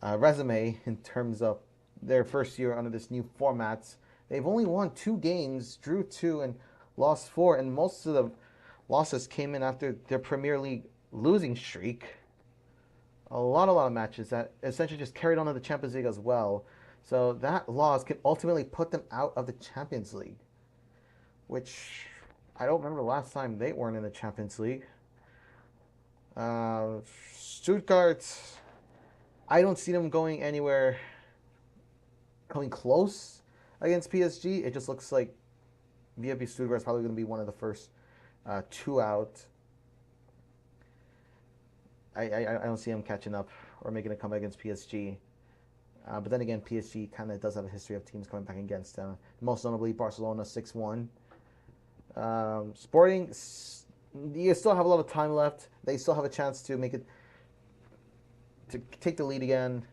resume in terms of their first year under this new format. They've only won 2 games, drew 2, and lost 4, and most of the losses came in after their Premier League losing streak. A lot of matches that essentially just carried on to the Champions League as well. So that loss could ultimately put them out of the Champions League, which I don't remember the last time they weren't in the Champions League. Stuttgart, I don't see them going anywhere, coming close against PSG. It just looks like VfB Stuttgart is probably going to be one of the first 2 out. I don't see them catching up or making a comeback against PSG. But then again, PSG kind of does have a history of teams coming back against them. Most notably, Barcelona 6-1. Sporting, you still have a lot of time left. They still have a chance to take the lead again.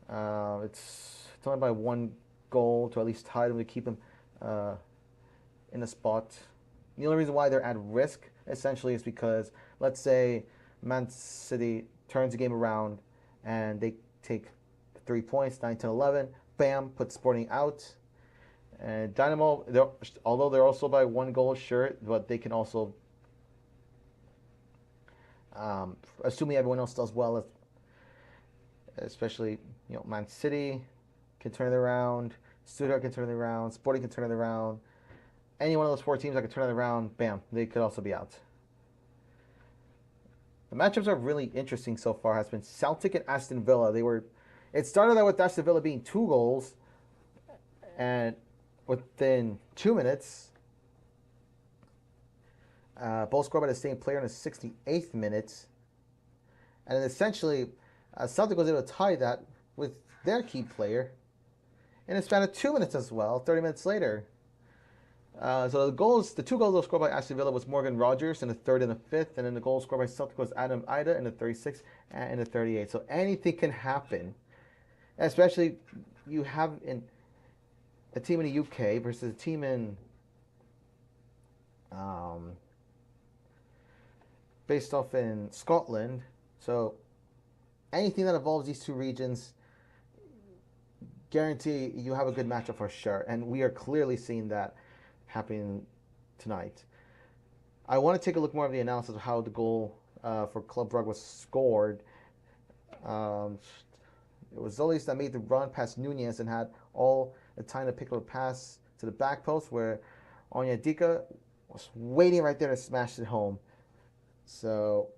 It's only by 1 goal to at least tie them to keep them in a spot. The only reason why they're at risk essentially is because, let's say Man City turns the game around and they take 3 points, 9, 10, 11, bam, put Sporting out. And Dynamo, although they're also by 1 goal short, but they can also, assuming everyone else does well, especially Man City can turn it around, Stuttgart can turn it around, Sporting can turn it around. Any one of those 4 teams that can turn it around, bam, they could also be out. The matchups are really interesting so far. Has been Celtic and Aston Villa. It started out with Aston Villa being 2 goals, and within 2 minutes, both scored by the same player in the 68th minute, and then essentially, Celtic was able to tie that with their key player in a span of 2 minutes as well. 30 minutes later. So the 2 goals scored by Aston Villa was Morgan Rogers in the 3rd and the 5th, and then the goal scored by Celtic was Adam Ida in the 36th and in the 38th. So anything can happen, especially you have a team in the UK versus a team in based off in Scotland. So anything that involves these 2 regions, guarantee you have a good matchup for sure, and we are clearly seeing that happening tonight. I want to take a look more of the analysis of how the goal for Club Brugge was scored. It was Zolis that made the run past Nunez and had all the time to pick up a pass to the back post, where Onyedika was waiting right there to smash it home. So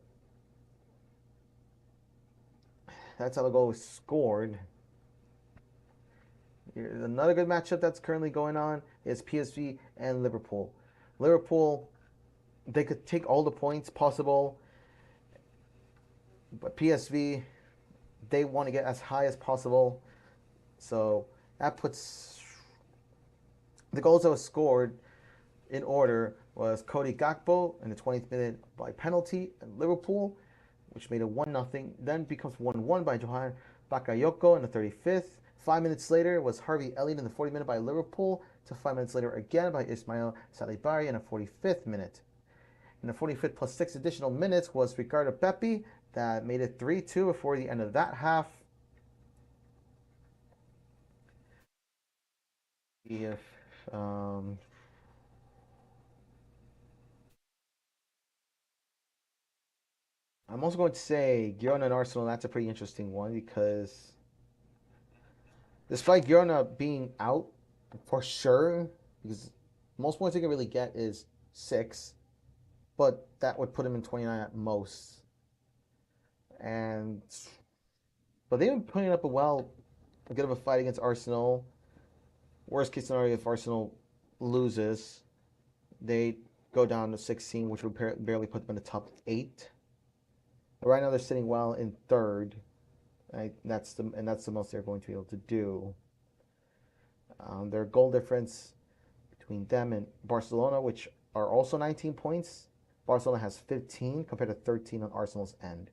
that's how the goal was scored. Another good matchup that's currently going on is PSV and Liverpool. Liverpool, they could take all the points possible, but PSV, they want to get as high as possible. So that puts the goals that were scored in order was Cody Gakpo in the 20th minute by penalty, and Liverpool which made it 1-0. Then becomes 1-1 by Johan Bakayoko in the 35th. 5 minutes later was Harvey Elliott in the 40th minute by Liverpool, to 5 minutes later again by Ismail Salibari in the 45th minute. In the 45th plus 6 additional minutes was Ricardo Pepi that made it 3-2 before the end of that half. If I'm also going to say Girona and Arsenal. That's a pretty interesting one because despite Girona being out for sure, because most points they can really get is 6, but that would put him in 29 at most. And but they've been putting up a good of a fight against Arsenal. Worst case scenario, if Arsenal loses, they go down to 16, which would barely put them in the top 8. But right now they're sitting well in third. Right? That's the most they're going to be able to do. Their goal difference between them and Barcelona, which are also 19 points. Barcelona has 15 compared to 13 on Arsenal's end.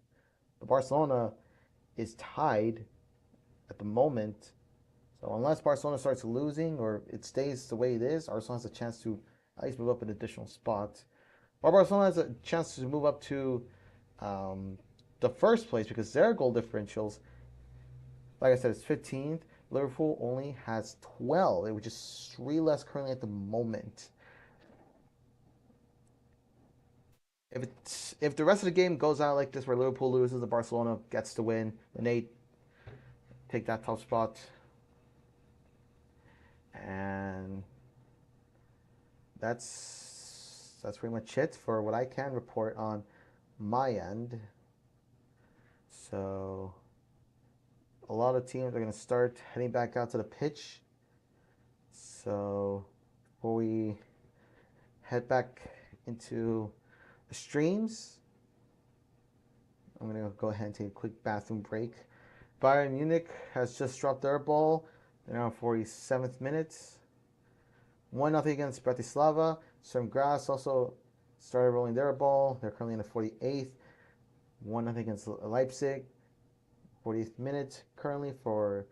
But Barcelona is tied at the moment. So unless Barcelona starts losing or it stays the way it is, Arsenal has a chance to at least move up an additional spot. Or Barcelona has a chance to move up to the first place because their goal differentials, like I said, is 15th. Liverpool only has 12, which is 3 less currently at the moment. If the rest of the game goes out like this, where Liverpool loses and Barcelona gets the win, then they take that top spot. And that's pretty much it for what I can report on my end. So a lot of teams are going to start heading back out to the pitch. So before we head back into the streams, I'm going to go ahead and take a quick bathroom break. Bayern Munich has just dropped their ball. They're now 47th minute. 1-0 against Bratislava. Sturm Graz also started rolling their ball. They're currently in the 48th. 1-0 against Leipzig. 40th minute currently for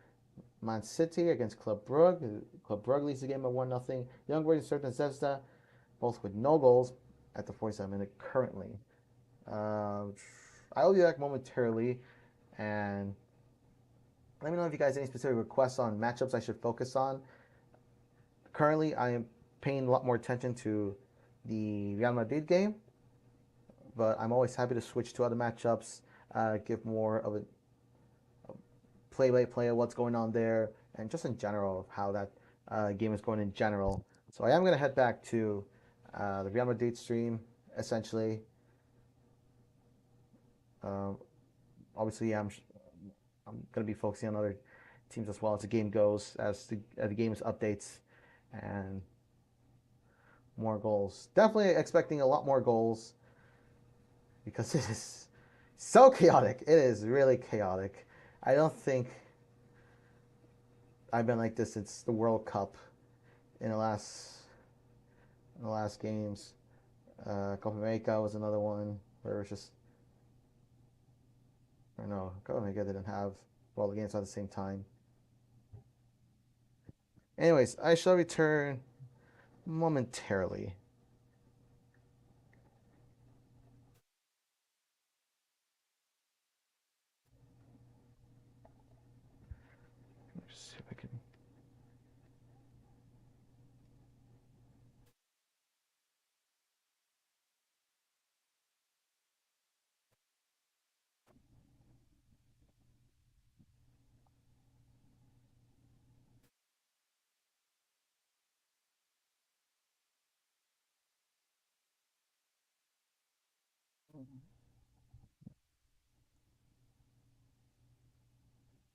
Man City against Club Brugge. Club Brugge leads the game at 1-0. Young Boys and Certain Zvezda, both with no goals at the 47th minute currently. I'll be back momentarily, and let me know if you guys have any specific requests on matchups I should focus on. Currently, I am paying a lot more attention to the Real Madrid game, but I'm always happy to switch to other matchups, give more of a play-by-play of what's going on there, and just in general of how that game is going in general. So I am going to head back to the Real Madrid stream, essentially. Obviously, I'm going to be focusing on other teams as well as the game goes, as the game's updates, and more goals. Definitely expecting a lot more goals because it is so chaotic. It is really chaotic. I don't think I've been like this since the World Cup in the last games. Copa America was another one where it was just, or no, Copa America didn't have all the games at the same time. Anyways, I shall return momentarily. Let's see if I can.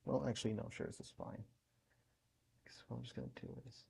Well, actually, no, sure, this is fine. So what I'm just gonna do is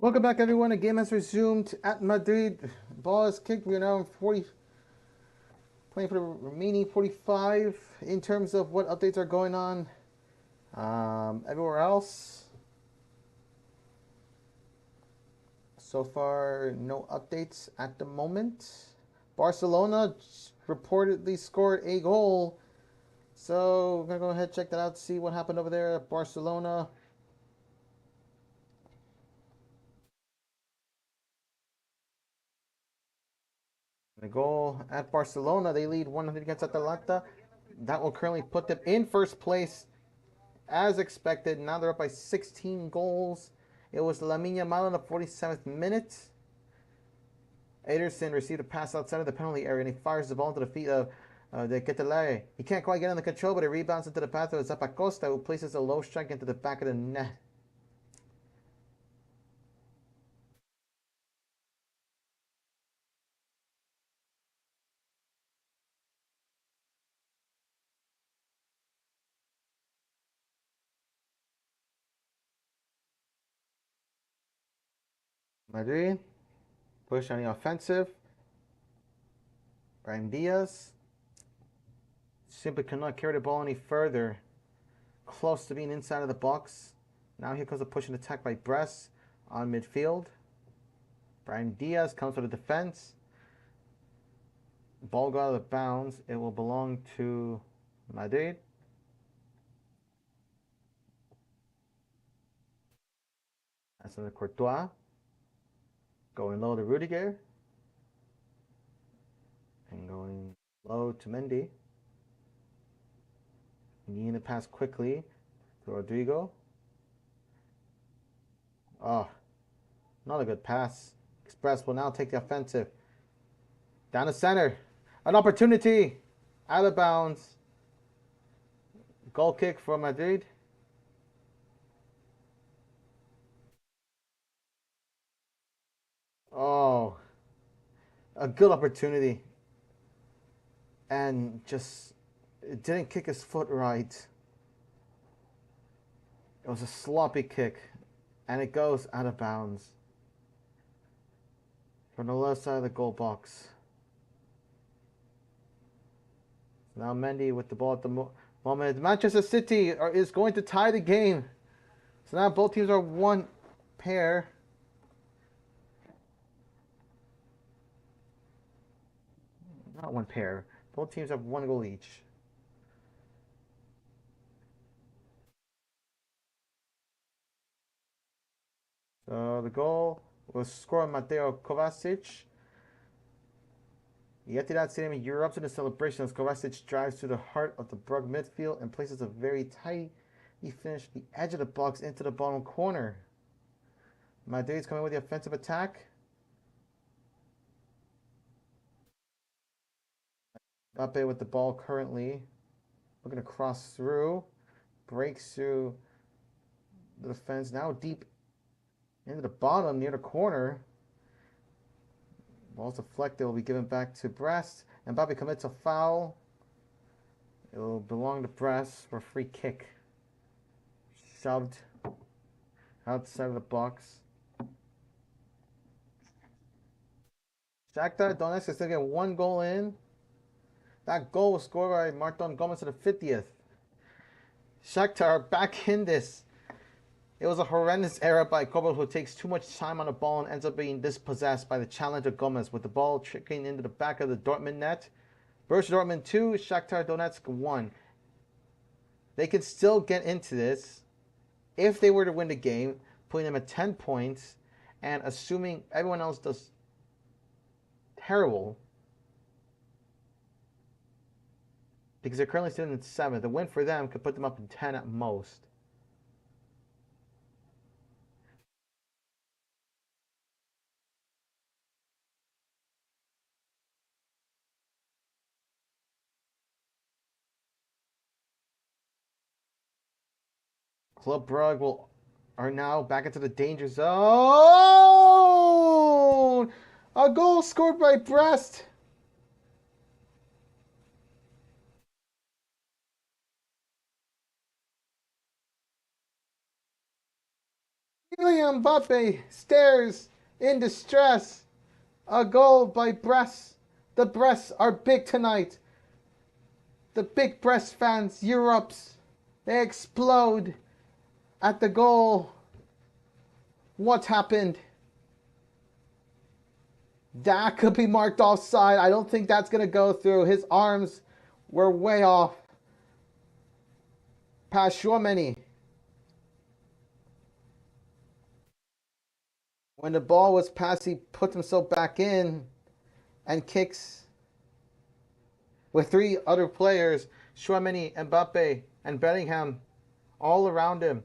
Welcome back, everyone. A game has resumed at Madrid. Ball is kicked. We are now in 40, playing for the remaining 45 in terms of what updates are going on. Everywhere else, so far, no updates at the moment. Barcelona reportedly scored a goal. So we're going to go ahead and check that out, see what happened over there at Barcelona. The goal at Barcelona, they lead 100 against Atalanta. That will currently put them in first place as expected. Now they're up by 16 goals. It was Lamine Yamal in the 47th minute. Ederson received a pass outside of the penalty area and he fires the ball into the feet of the Ketelare. He can't quite get under control, but it rebounds into the path of Zappacosta, who places a low strike into the back of the net. Madrid push on the offensive. Brahim Diaz simply cannot carry the ball any further. Close to being inside of the box. Now here comes a push and attack by Brest on midfield. Brahim Diaz comes for the defense. Ball got out of bounds. It will belong to Madrid. That's under Courtois. Going low to Rudiger. And going low to Mendy. Needing to pass quickly to Rodrigo. Oh, not a good pass. Express will now take the offensive. Down the center. An opportunity. Out of bounds. Goal kick for Madrid. Oh, a good opportunity. And just it didn't kick his foot right. It was a sloppy kick. And it goes out of bounds. From the left side of the goal box. Now Mendy with the ball at the moment. Manchester City is going to tie the game. So now both teams are one pair. Not one pair. Both teams have one goal each. So the goal was scored by Mateo Kovacic. The Etihad Stadium erupts into celebration as Kovacic drives to the heart of the Brugge midfield and places a very tight finish the edge of the box into the bottom corner. Madrid's coming with the offensive attack. Mbappe with the ball currently. Looking to cross through. Breaks through the defense. Now deep into the bottom near the corner. Ball's deflected. Will be given back to Brest. Mbappe commits a foul. It will belong to Brest for a free kick. Shoved outside of the box. Shakhtar Donetsk is still getting one goal in. That goal was scored by Martin Gomez in the 50th. Shakhtar back in this. It was a horrendous error by Kobel, who takes too much time on the ball and ends up being dispossessed by the challenger Gomez, with the ball trickling into the back of the Dortmund net. Borussia Dortmund 2, Shakhtar Donetsk 1. They can still get into this if they were to win the game, putting them at 10 points, and assuming everyone else does terrible, because they're currently sitting in 7th. The win for them could put them up in 10 at most. Club Brugge are now back into the danger zone. A goal scored by Brest. Kylian Mbappe stares in distress. A goal by Brest. The Brests are big tonight. The big Brest fans, Europe's, they explode at the goal. What happened? That could be marked offside. I don't think that's going to go through. His arms were way off. Past Chouameni. When the ball was passed, he put himself back in and kicks with three other players, Chouameni, Mbappe, and Bellingham, all around him.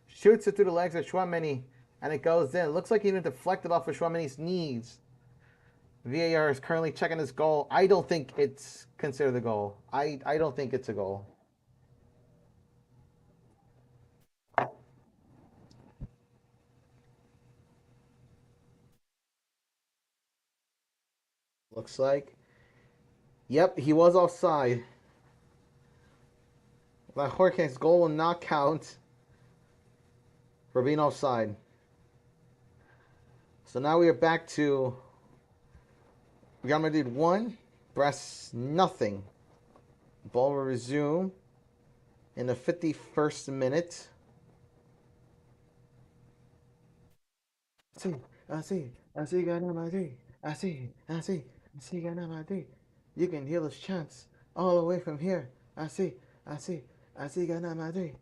Shoots it through the legs of Chouameni, and it goes in. It looks like he even deflected off of Chouameni's knees. VAR is currently checking this goal. I don't think it's considered a goal. I don't think it's a goal. Looks like. Yep, he was offside. La Jorge's goal will not count for being offside. So now we are back to Real Madrid 1, Brest nothing. Ball will resume in the 51st minute. Así gana Madrid. Así gana Madrid. You can hear those chants all the way from here. Así gana Madrid.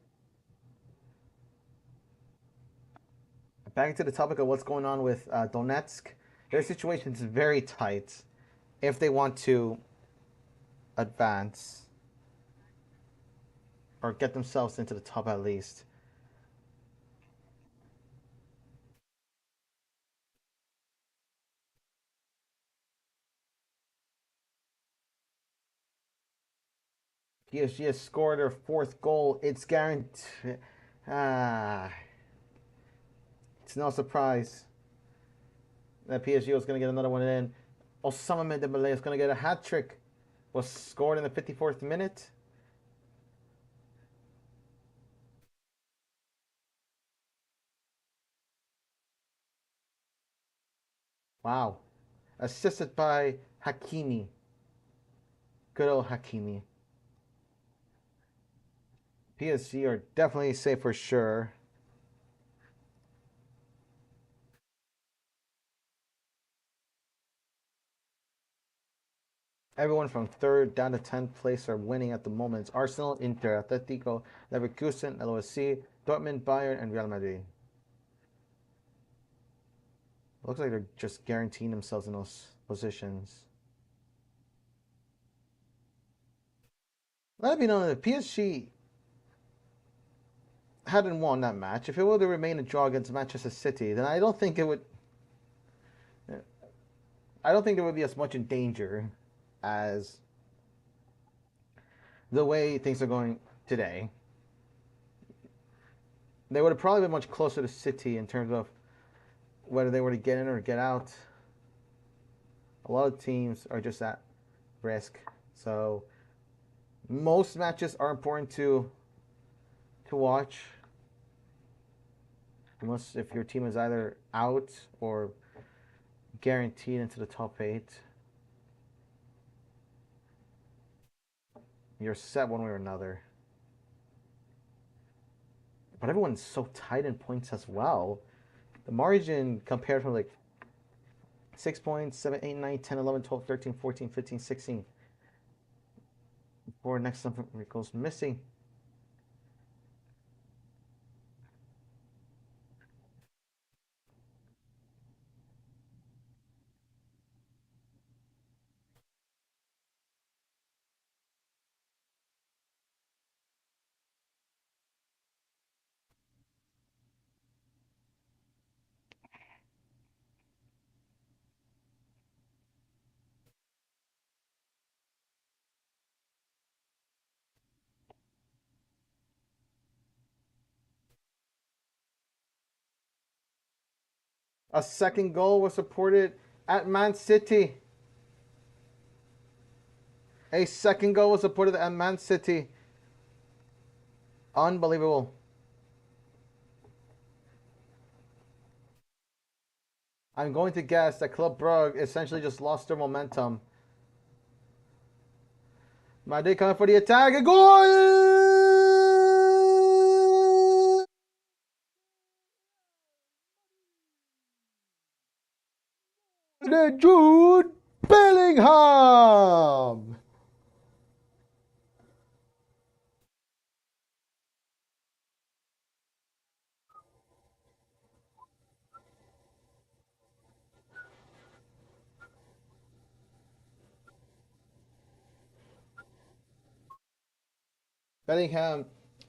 Back to the topic of what's going on with Donetsk. Their situation is very tight if they want to advance or get themselves into the top at least. PSG has scored their fourth goal. It's guaranteed. Ah, it's no surprise that PSG was going to get another one in. Osama Dembele is going to get a hat trick. Was scored in the 54th minute. Wow. Assisted by Hakimi. Good old Hakimi. PSG are definitely safe for sure. Everyone from third down to 10th place are winning at the moment. It's Arsenal, Inter, Atletico, Leverkusen, LOSC, Dortmund, Bayern, and Real Madrid. Looks like they're just guaranteeing themselves in those positions. Let it be known that PSG hadn't won that match. If it would have remained a draw against Manchester City, then I don't think it would. I don't think there would be as much in danger as the way things are going today. They would have probably been much closer to City in terms of whether they were to get in or get out. A lot of teams are just at risk. So most matches are important to watch. Unless if your team is either out or guaranteed into the top 8, you're set one way or another. But everyone's so tight in points as well. The margin compared from like 6 points, 7, 8, 9, 10, 11, 12, 13, 14, 15, 16. Before next number goes missing. A second goal was supported at Man City. A second goal was supported at Man City. Unbelievable. I'm going to guess that Club Brugge essentially just lost their momentum. Matchday coming for the attack. A goal! Jude Bellingham! Bellingham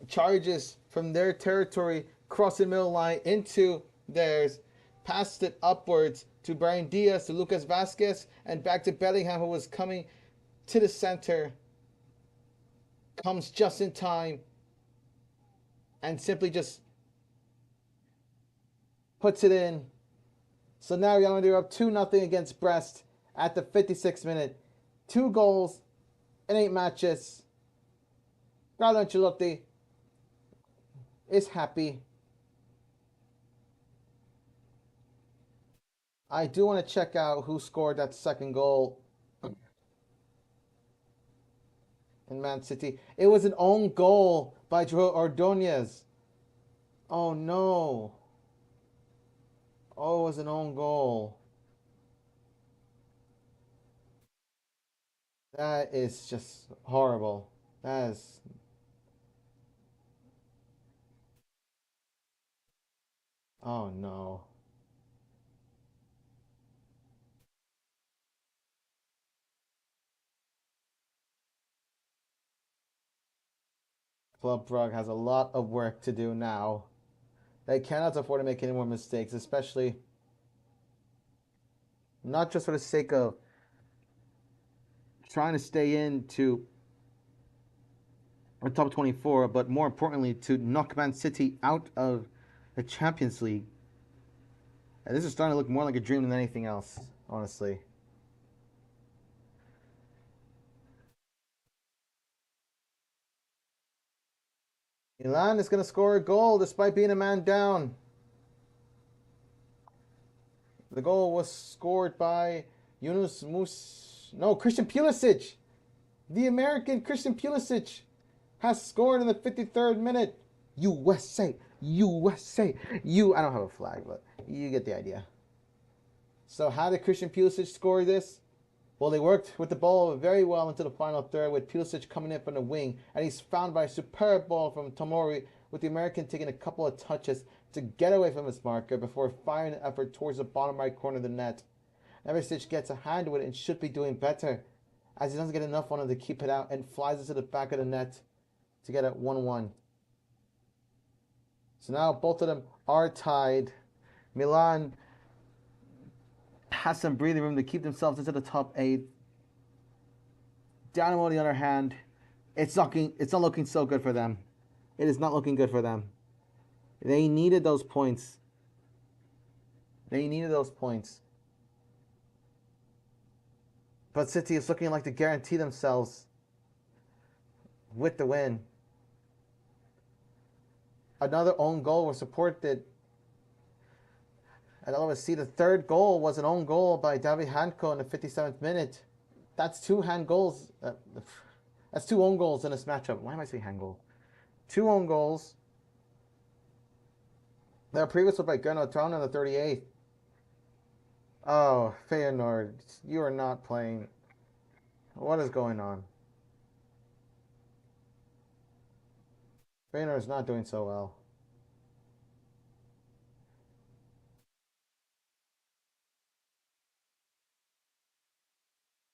charges from their territory, crossing the middle line into theirs, passed it upwards to Brian Diaz, to Lucas Vasquez, and back to Bellingham, who was coming to the center, comes just in time, and simply just puts it in. So now Real Madrid are up 2-0 against Brest at the 56th minute. 2 goals in 8 matches. Carlo Ancelotti is happy. I do want to check out who scored that second goal in Man City. It was an own goal by Joe Ordonez. Oh no. Oh, it was an own goal. That is just horrible. That is. Oh no. Club Brugge has a lot of work to do now. They cannot afford to make any more mistakes, especially not just for the sake of trying to stay into the top 24, but more importantly, to knock Man City out of the Champions League. And this is starting to look more like a dream than anything else, honestly. Milan is going to score a goal despite being a man down. The goal was scored by Yunus Mus. No, Christian Pulisic. The American Christian Pulisic has scored in the 53rd minute. USA, USA, I don't have a flag, but you get the idea. So how did Christian Pulisic score this? Well, they worked with the ball very well into the final third, with Pulisic coming in from the wing, and he's found by a superb ball from Tomori, with the American taking a couple of touches to get away from his marker before firing an effort towards the bottom right corner of the net. Eversic gets a hand with it and should be doing better, as he doesn't get enough on him to keep it out and flies into the back of the net to get it 1-1. So now both of them are tied. Milan has some breathing room to keep themselves into the top 8. Dynamo, on the other hand, it's not looking so good for them. It is not looking good for them. They needed those points. They needed those points. But City is looking like to guarantee themselves with the win. Another own goal was supported. And let's see, the third goal was an own goal by David Hanko in the 57th minute. That's 2 hand goals. That's 2 own goals in this matchup. Why am I saying hand goal? 2 own goals. Their previous was by Gernot Traun in the 38th. Oh, Feyenoord, you are not playing. What is going on? Feyenoord is not doing so well.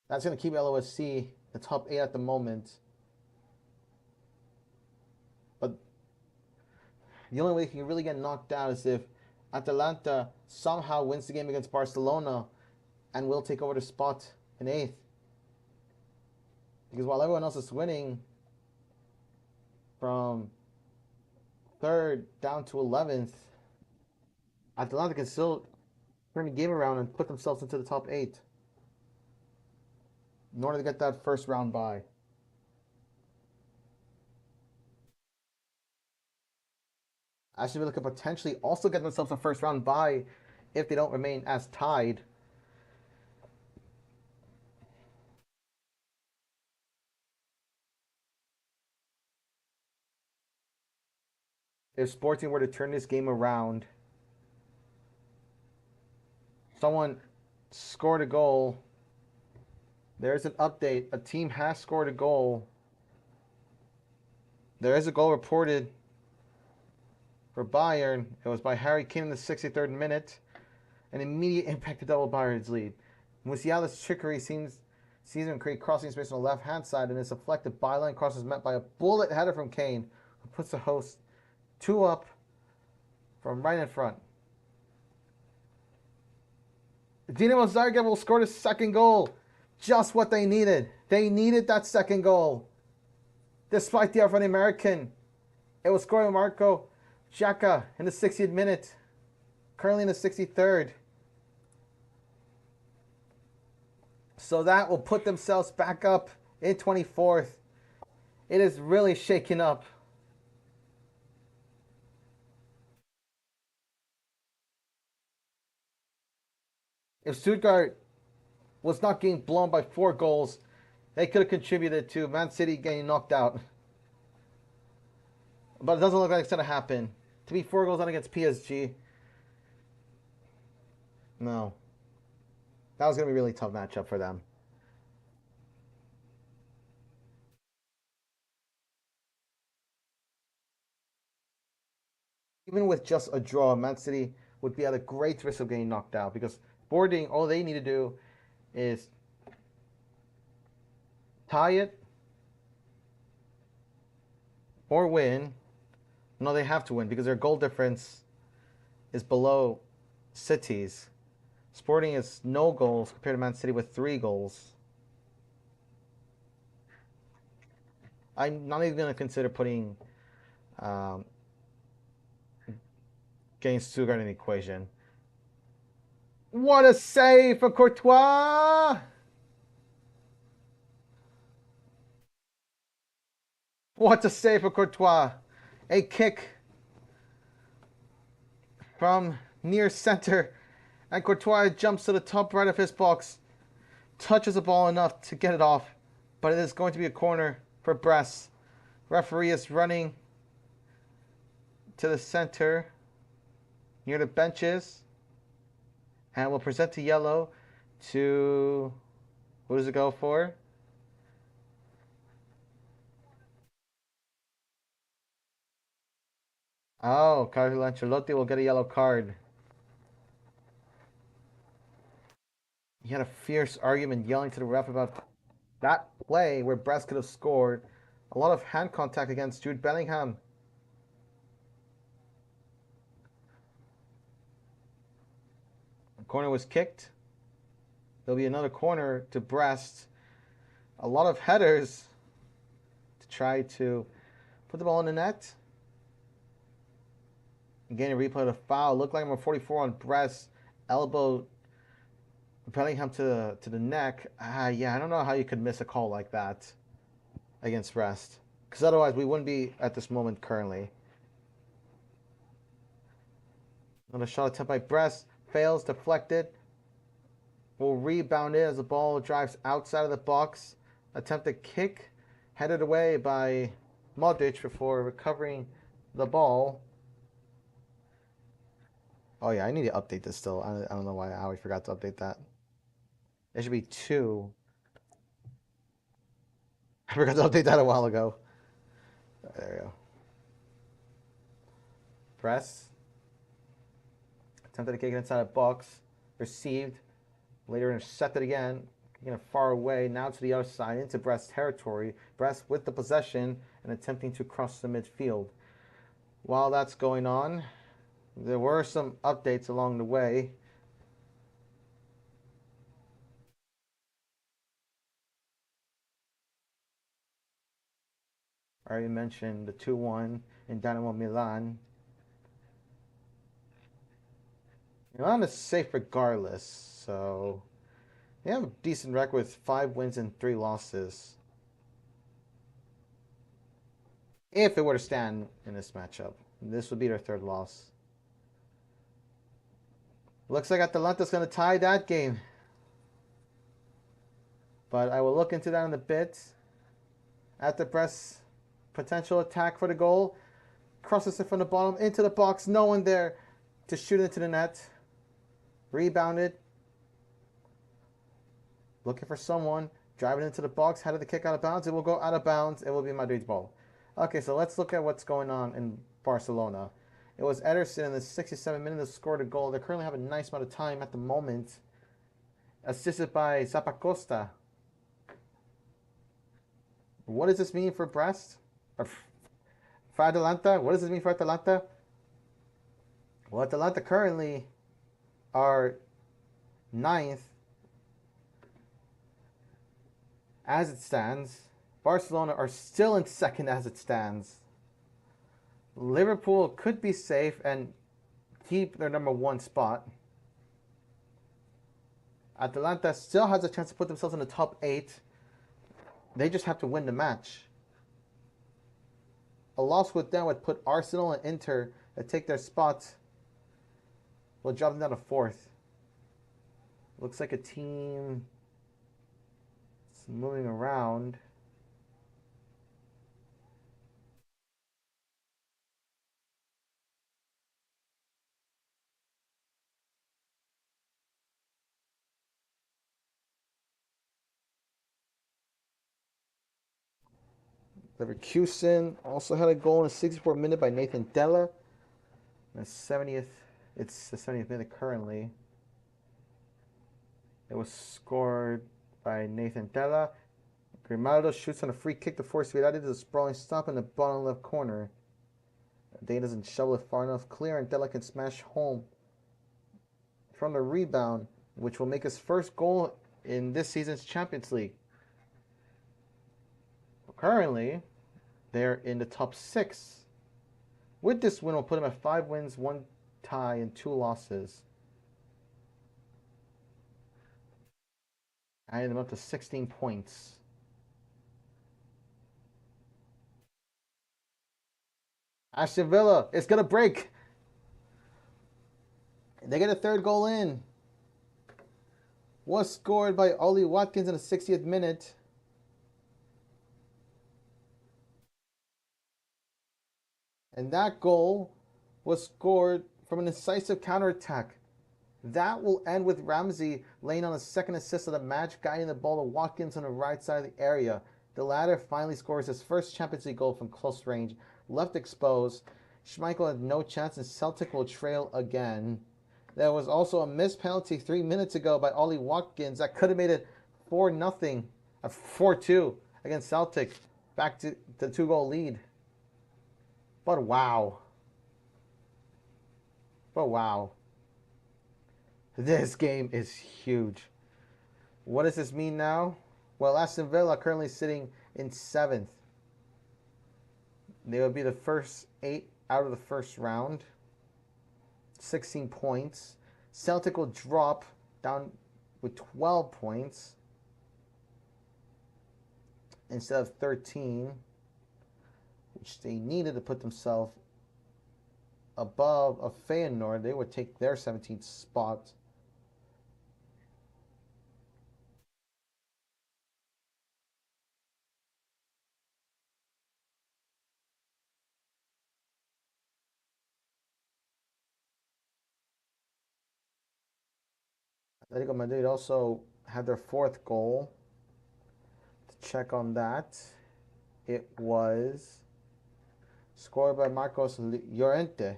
That's going to keep LOSC the top 8 at the moment. But the only way he can really get knocked out is if Atalanta somehow wins the game against Barcelona and will take over the spot in 8th. Because while everyone else is winning from 3rd down to 11th, Atalanta can still turn the game around and put themselves into the top 8 in order to get that first round bye. Aston Villa could potentially also get themselves a first round bye if they don't remain as tied. If Sporting were to turn this game around, someone scored a goal. There's an update. A team has scored a goal. There is a goal reported for Bayern. It was by Harry Kane in the 63rd minute. An immediate impact to double Bayern's lead. Musiala's trickery seems to create crossing space on the left-hand side, and is deflected byline cross is met by a bullet header from Kane, who puts the host 2 up from right in front. Dinamo Zagreb will score the second goal. Just what they needed. They needed that second goal. Despite the effort of the American, it was scored by Marco Xhaka in the 60th minute. Currently in the 63rd. So that will put themselves back up in 24th. It is really shaken up. If Stuttgart was not getting blown by 4 goals, they could have contributed to Man City getting knocked out. But it doesn't look like it's going to happen. To be 4 goals on against PSG, no. That was going to be a really tough matchup for them. Even with just a draw, Man City would be at a great risk of getting knocked out, because Sporting, all they need to do is tie it or win. No, they have to win because their goal difference is below City's. Sporting is no goals compared to Man City with 3 goals. I'm not even going to consider putting getting Stuttgart in the equation. What a save for Courtois! What a save for Courtois! A kick from near center, and Courtois jumps to the top right of his box, touches the ball enough to get it off, but it is going to be a corner for Brest. Referee is running to the center near the benches and will present a yellow to, who does it go for? Oh, Carlo Ancelotti will get a yellow card. He had a fierce argument yelling to the ref about that play where Brest could have scored. A lot of hand contact against Jude Bellingham. The corner was kicked. There'll be another corner to Brest. A lot of headers to try to put the ball in the net. Again, a replay of the foul. Looked like number 44 on Brest. Elbow Bellingham to the neck. Yeah, I don't know how you could miss a call like that against Brest. Because otherwise we wouldn't be at this moment currently. Another shot attempt by Brest. Fails, deflected. Will rebound it as the ball drives outside of the box. Attempted kick. Headed away by Modric before recovering the ball. Oh yeah, I need to update this still. I don't know how I forgot to update that. It should be 2. I forgot to update that a while ago. There we go. Press. Attempted to kick it inside a box. Received. Later intercepted again. Kicking it far away. Now to the other side into Brest territory. Brest with the possession and attempting to cross the midfield. While that's going on, there were some updates along the way. I already mentioned the 2-1 in Dynamo Milan. Milan is safe regardless, so they have a decent record with 5 wins and 3 losses. If it were to stand in this matchup, this would be their 3rd loss. Looks like Atalanta's going to tie that game. But I will look into that in a bit. At the press, potential attack for the goal. Crosses it from the bottom into the box. No one there to shoot into the net. Rebounded. Looking for someone. Driving into the box. How did the kick out of bounds? It will go out of bounds. It will be Madrid's ball. Okay, so let's look at what's going on in Barcelona. It was Ederson in the 67th minute that scored a goal. They currently have a nice amount of time at the moment. Assisted by Zappacosta. What does this mean for Brest? Or for Atalanta? What does this mean for Atalanta? Well, Atalanta currently are ninth as it stands. Barcelona are still in second as it stands. Liverpool could be safe and keep their number one spot. Atalanta still has a chance to put themselves in the top 8. They just have to win the match. A loss with them would put Arsenal and Inter that take their spots. Will drop them down to 4th. Looks like a team is moving around. Leverkusen also had a goal in the 64th minute by Nathan Della. The 70th, it's the 70th minute currently. It was scored by Nathan Della. Grimaldo shoots on a free kick to force Vidal to a sprawling stop in the bottom left corner. Day doesn't shovel it far enough clear, and Della can smash home from the rebound, which will make his first goal in this season's Champions League. Currently, they're in the top 6. With this win, will put them at 5 wins, 1 tie, and 2 losses. Adding them up to 16 points. Aston Villa is going to break. They get a 3rd goal in. Was scored by Ollie Watkins in the 60th minute. And that goal was scored from an incisive counterattack. That will end with Ramsey laying on a 2nd assist of the match, guiding the ball to Watkins on the right side of the area. The latter finally scores his first Champions League goal from close range, left exposed. Schmeichel had no chance, and Celtic will trail again. There was also a missed penalty 3 minutes ago by Ollie Watkins that could have made it 4-0, 4-2 against Celtic, back to the 2-goal lead. But wow. This game is huge. What does this mean now? Well, Aston Villa currently sitting in 7th. They would be the first 8 out of the first round. 16 points. Celtic will drop down with 12 points instead of 13, which they needed to put themselves above a Feyenoord. They would take their 17th spot. Atletico Madrid also had their 4th goal. To check on that, it was scored by Marcos Llorente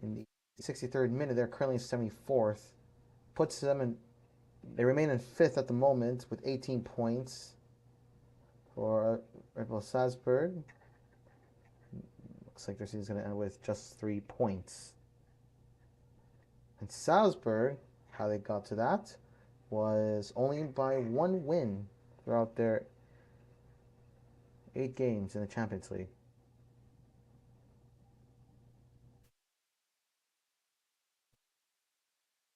in the 63rd minute. They're currently 74th. Puts them in. They remain in 5th at the moment with 18 points. For Red Bull Salzburg, looks like their season's going to end with just 3 points. And Salzburg, how they got to that was only by 1 win throughout their 8 games in the Champions League.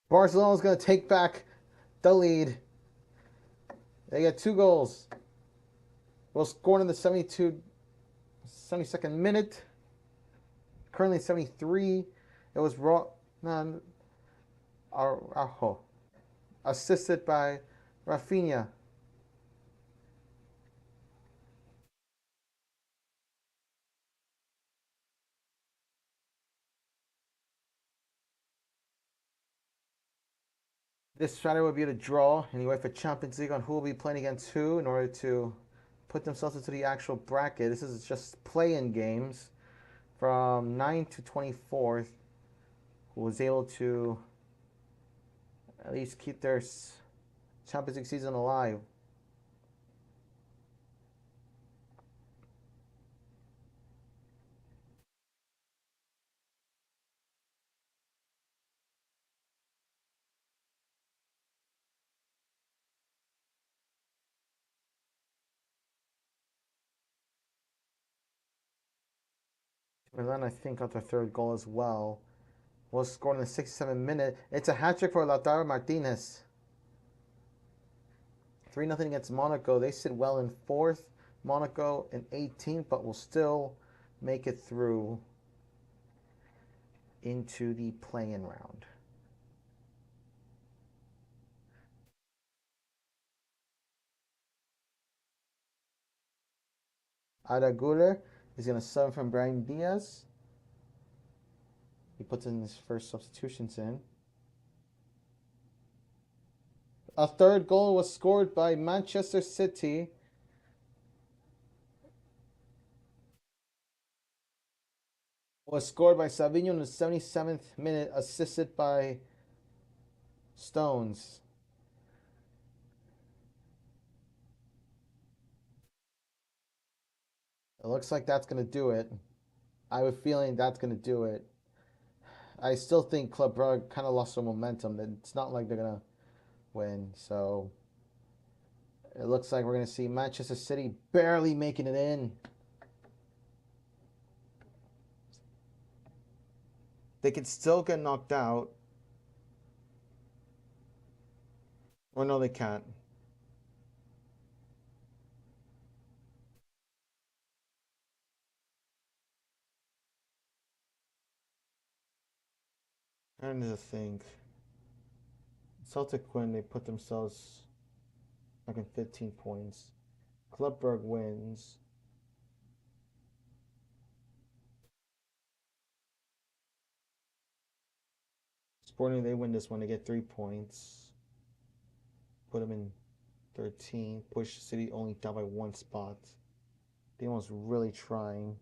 Barcelona's going to take back the lead. They get 2 goals. Well, scored in the 72nd minute. Currently 73. It was no, Araujo, assisted by Rafinha. This Friday would be the draw in the UEFA Champions League on who will be playing against who in order to put themselves into the actual bracket. This is just play-in games from 9 to 24th. Who was able to at least keep their Champions League season alive. Milan, I think, got their third goal as well. Was scored in the 67th minute. It's a hat trick for Lautaro Martinez. 3-0 against Monaco. They sit well in fourth. Monaco in 18th, but will still make it through into the play-in round. Ada Guler is going to sub from Brahim Diaz. He puts in his first substitutions in. A third goal was scored by Manchester City. Was scored by Savinho in the 77th minute, assisted by Stones. It looks like that's going to do it. I have a feeling that's going to do it. I still think Club Brugge kind of lost some momentum. It's not like they're going to win. So it looks like we're going to see Manchester City barely making it in. They could still get knocked out. Or no, they can't. And to think. Celtic win, they put themselves like in 15 points. Club Brugge wins. Sporting, they win this one. They get 3 points. Put them in 13. Push City only down by one spot. They was really trying.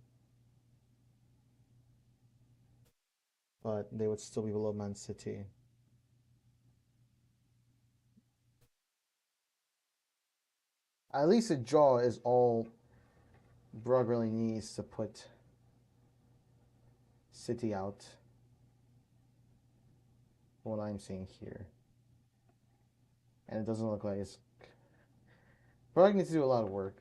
But they would still be below Man City. At least a draw is all Brugge really needs to put City out. What I'm seeing here. And it doesn't look like it's. Brugge needs to do a lot of work.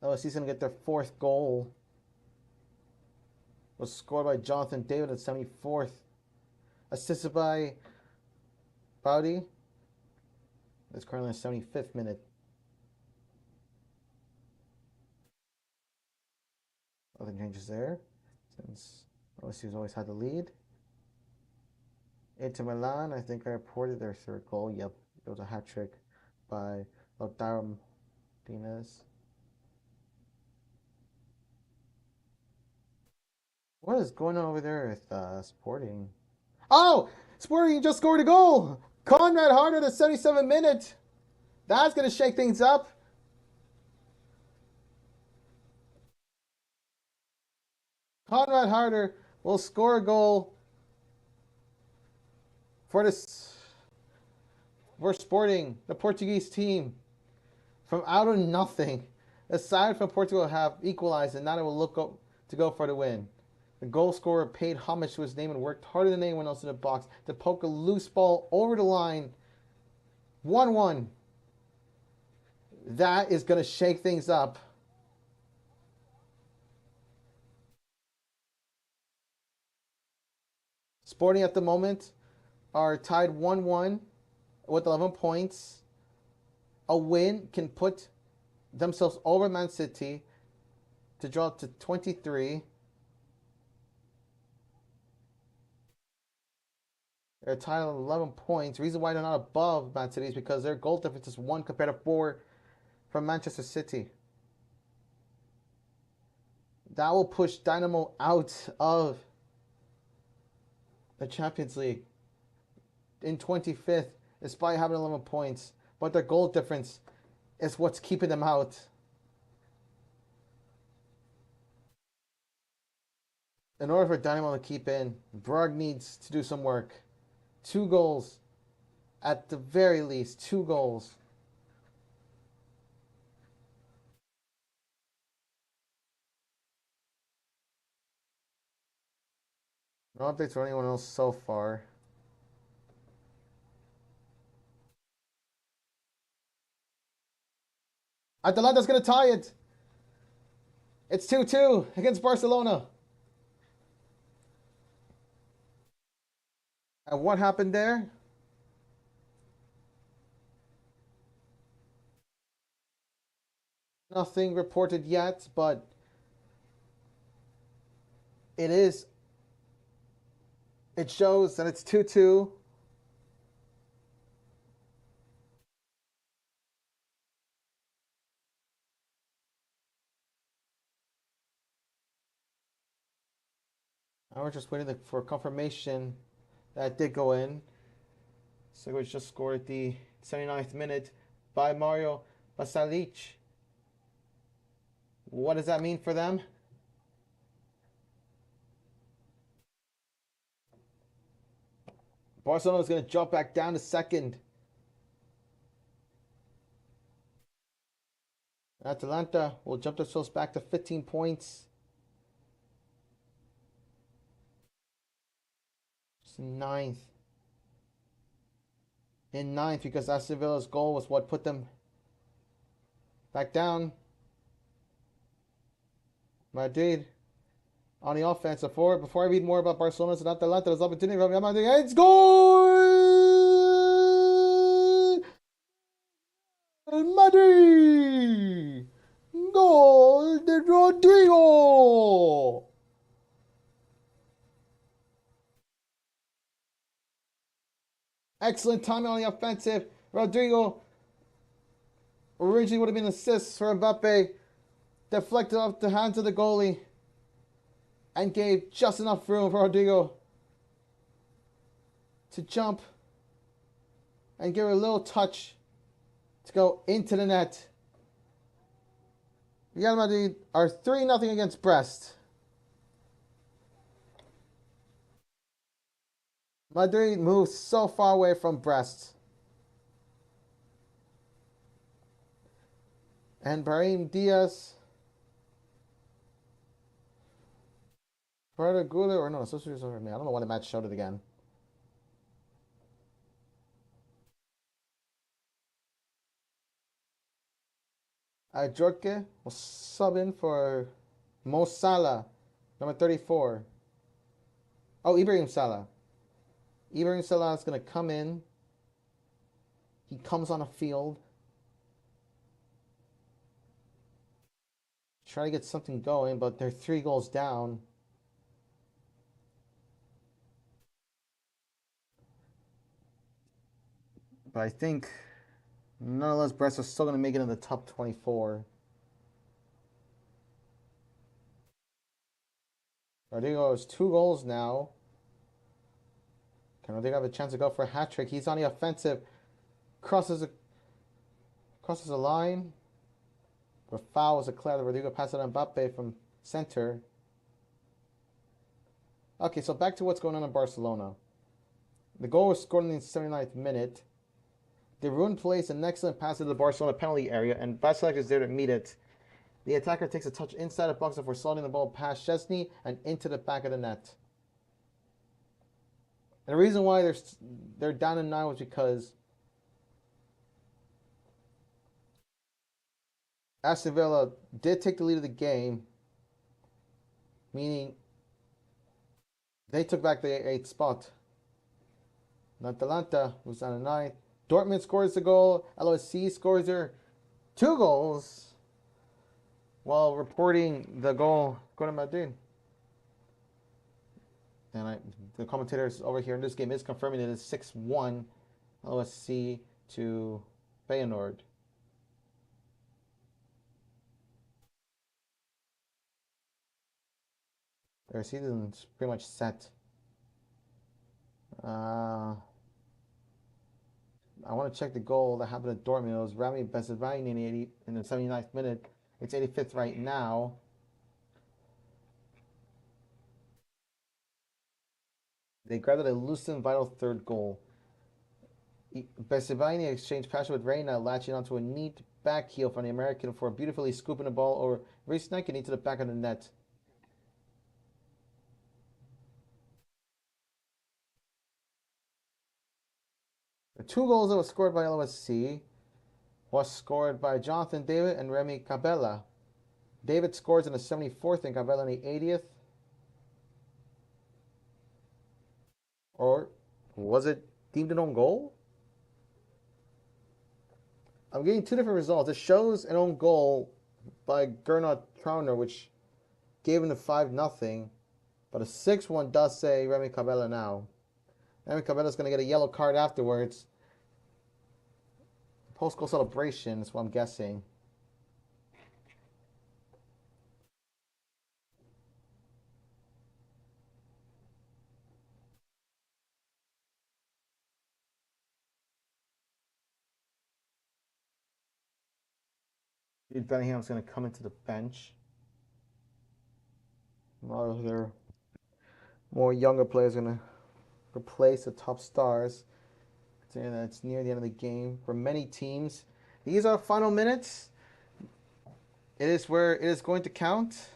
Oh, he's going to get their fourth goal. Was scored by Jonathan David at 74th. Assisted by Bowdy. It's currently in the 75th minute. Nothing changes there. Since OSU's always had the lead. Inter Milan, I think I reported their third goal. Yep, it was a hat trick by Lautaro Martinez. What is going on over there with Sporting? Oh! Sporting just scored a goal! Conrad Harder, the 77th minute! That's going to shake things up. Conrad Harder will score a goal for this for Sporting, the Portuguese team, from out of nothing. Aside from Portugal have equalized, and now they will look up to go for the win. The goal scorer paid homage to his name and worked harder than anyone else in the box to poke a loose ball over the line. 1-1. That is going to shake things up. Sporting at the moment are tied 1-1 with 11 points. a win can put themselves over Man City to draw to 23. They're tied on 11 points. The reason why they're not above Man City is because their goal difference is 1 compared to 4 from Manchester City. That will push Dynamo out of the Champions League in 25th, despite having 11 points. But their goal difference is what's keeping them out. In order for Dynamo to keep in, Brugge needs to do some work. 2 goals. At the very least, 2 goals. No updates for anyone else so far. Atalanta's going to tie it. It's 2-2 against Barcelona. And what happened there? Nothing reported yet, but it shows that it's 2-2. Now we're just waiting for confirmation that did go in. So we just scored at the 79th minute by Mario Basalic. What does that mean for them? Barcelona is going to jump back down to second. Atalanta will jump themselves back to 15 points. It's ninth. In ninth, because Aston Villa's goal was what put them back down. Madrid on the offensive forward. Before I read more about Barcelona's and Atalanta's opportunity from Real Madrid, it's goal! Madrid! Goal de Rodrigo! Excellent timing on the offensive. Rodrigo originally would have been assists for Mbappe. Deflected off the hands of the goalie and gave just enough room for Rodrigo to jump and give a little touch to go into the net. Real Madrid are 3-0 against Brest. Madrid moves so far away from Brest. And Brahim Diaz, Roberto Gula, or no, Associates over me. I don't know why the match showed it again. Jorge will sub in for Mo Salah, number 34. Oh, Ibrahim Salah. Ibrahim Salah is going to come in. He comes on a field. Try to get something going, but they're 3 goals down. But I think, nonetheless, Brest are still going to make it in the top 24. Rodrigo has 2 goals now. Can Rodrigo have a chance to go for a hat trick? He's on the offensive. Crosses a line. But foul was declared. Rodrigo passes it on Mbappe from center. Okay, so back to what's going on in Barcelona. The goal was scored in the 79th minute. De Roon plays an excellent pass to the Barcelona penalty area, and Basilic is there to meet it. The attacker takes a touch inside the box before sliding the ball past Szczesny and into the back of the net. And the reason why they're down in 9 was because Aston Villa did take the lead of the game, meaning they took back the 8th spot. And Atalanta was down in 9th, Dortmund scores the goal. LOSC scores their 2 goals while reporting the goal going to Madrid. And the commentators over here in this game is confirming it is 6-1 LOSC to Feyenoord. Their season's pretty much set. I want to check the goal that happened at Dortmund. It was Rami Besavaini in the 79th minute. It's 85th right now. They grabbed a loosened vital third goal. Besavaini exchanged passion with Reina, latching onto a neat back heel from the American for beautifully scooping the ball over Reisneck into the back of the net. The 2 goals that were scored by LOSC was scored by Jonathan David and Remy Cabella. David scores in the 74th and Cabella in the 80th. Or was it deemed an own goal? I'm getting 2 different results. It shows an own goal by Gernot Trauner, which gave him the 5-0. But a 6-1 does say Remy Cabella now. Remy Cabella's going to get a yellow card afterwards. Post-goal celebration is what I'm guessing. Jude Bellingham's going to come into the bench. A lot of their more younger players are going to replace the top stars. And it's near the end of the game for many teams. These are final minutes. It is where it is going to count.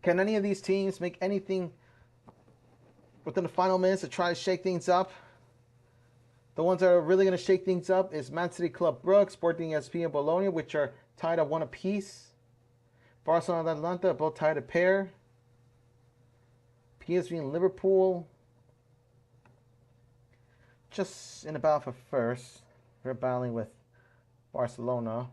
Can any of these teams make anything within the final minutes to try to shake things up? The ones that are really going to shake things up is Man City Club Brugge, Sporting SP, and Bologna, which are tied at 1 apiece. Barcelona and Atlanta both tied a pair. PSV and Liverpool just in the battle for first. They're battling with Barcelona.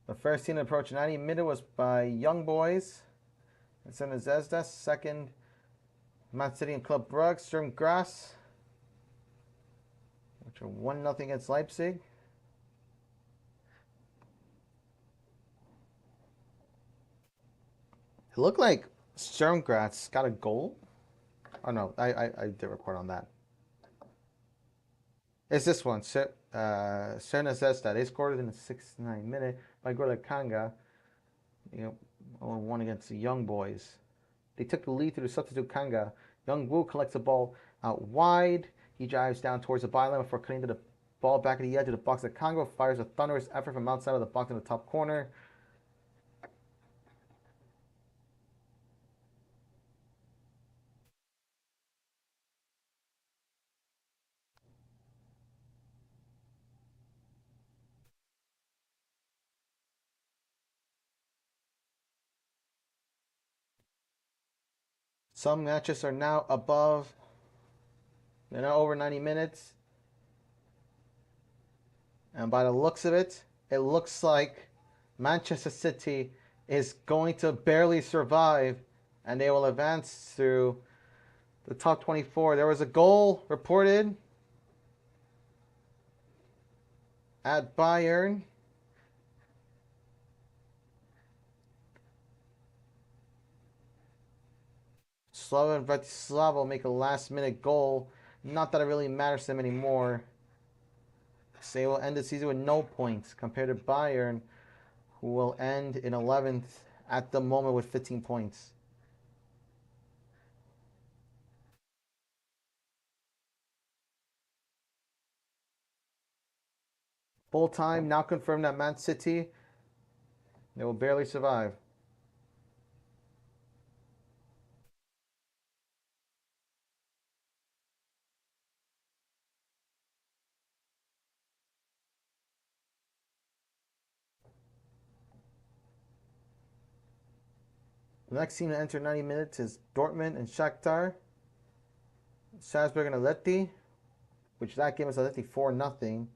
The first team to approach 90 minutes was by Young Boys and Sena Zvezda. Second, Man City and Club Brugge, Sturm Graz, which are 1-0 against Leipzig. It looked like Sturm Graz got a goal. Oh no, I did report on that. It's this one. Sena Zvezda. They scored in the 69th minute by Gola Kanga. 1 against the Young Boys. They took the lead through the substitute Kanga. Young Woo collects the ball out wide. He drives down towards the byline before cutting to the ball back at the edge of the box of Congo. Fires a thunderous effort from outside of the box in the top corner. Some matches are now above. They're now over 90 minutes. And by the looks of it, it looks like Manchester City is going to barely survive and they will advance through the top 24. There was a goal reported at Bayern. Slovan Bratislava will make a last-minute goal. Not that it really matters to them anymore. They will end the season with no points compared to Bayern, who will end in 11th at the moment with 15 points. Full time now confirmed that Man City, they will barely survive. The next team to enter 90 minutes is Dortmund and Shakhtar. Salzburg and Atleti, which that game is Atleti 4-0.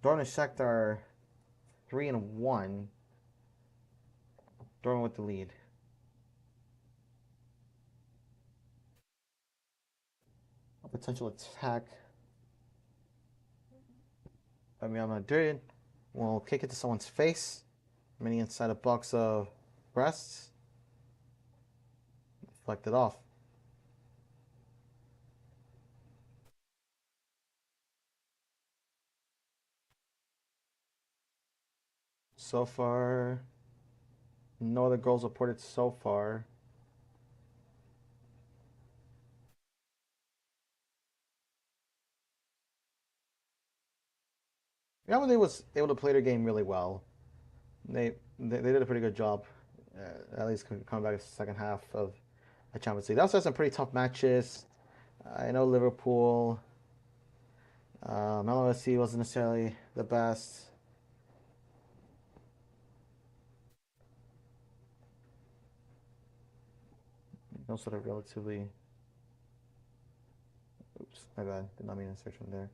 Dortmund and Shakhtar 3-1. Dortmund with the lead. A potential attack by Real Madrid will kick it to someone's face. Many inside a box of breasts. Deflect it off. So far, no other goals reported so far. Real Madrid was able to play their game really well. They did a pretty good job, at least coming back in the second half of the Champions League. They also had some pretty tough matches. I know Liverpool, LOSC wasn't necessarily the best. No sort of relatively. Oops, my bad. Did not mean to search from there.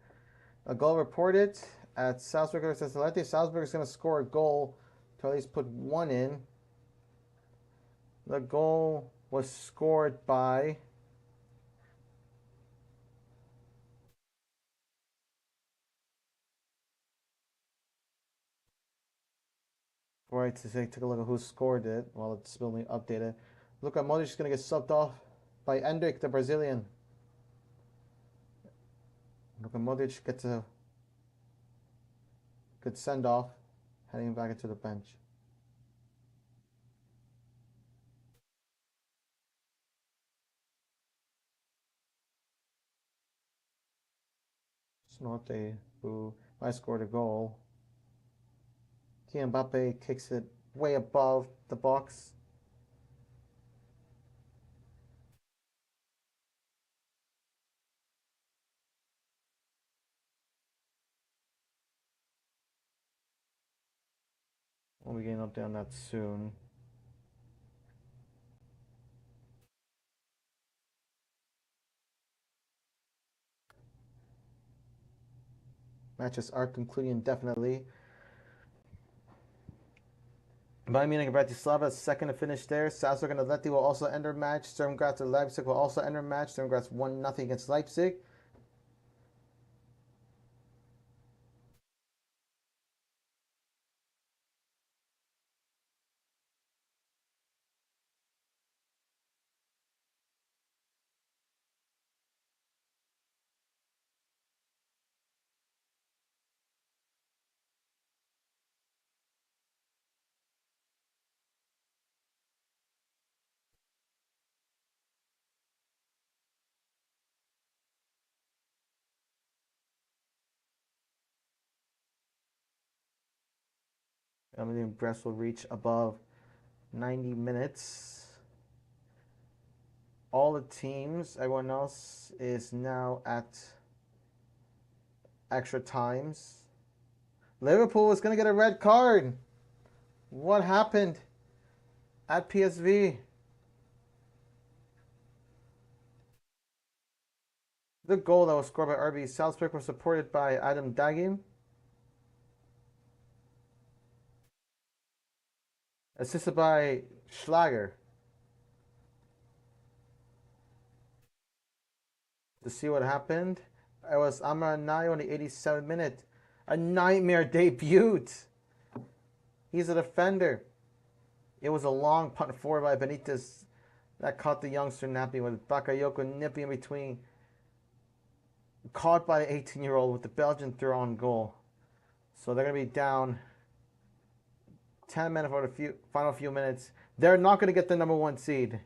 A goal reported at Salzburg versus Atleti. Salzburg is going to score a goal to at least put one in. The goal was scored by right to say, take a look at who scored it while it's still being updated. Luka Modric is going to get subbed off by Endrick, the Brazilian. Luka Modric gets a good send off, heading back into the bench. Snorte, who might scored a goal. Kylian Mbappe kicks it way above the box. We'll be getting up down that soon. Matches are concluding indefinitely. Bayern Munich and Bratislava second to finish there. Salzburg and Atleti will also enter match. Sturm Graz and Leipzig will also enter match. Sturm Graz 1-0 against Leipzig. Emily and Brest will reach above 90 minutes. All the teams, everyone else is now at extra times. Liverpool is going to get a red card. What happened at PSV? The goal that was scored by RB Salzburg was supported by Adam Dagim, assisted by Schlager. To see what happened, it was Amar Nayo in the 87th minute. A nightmare debut. He's a defender. It was a long punt forward by Benitez that caught the youngster napping with Bakayoko nipping in between. Caught by the 18-year-old with the Belgian throw on goal. So they're going to be down 10 minutes for the final few minutes. They're not going to get the number one seed.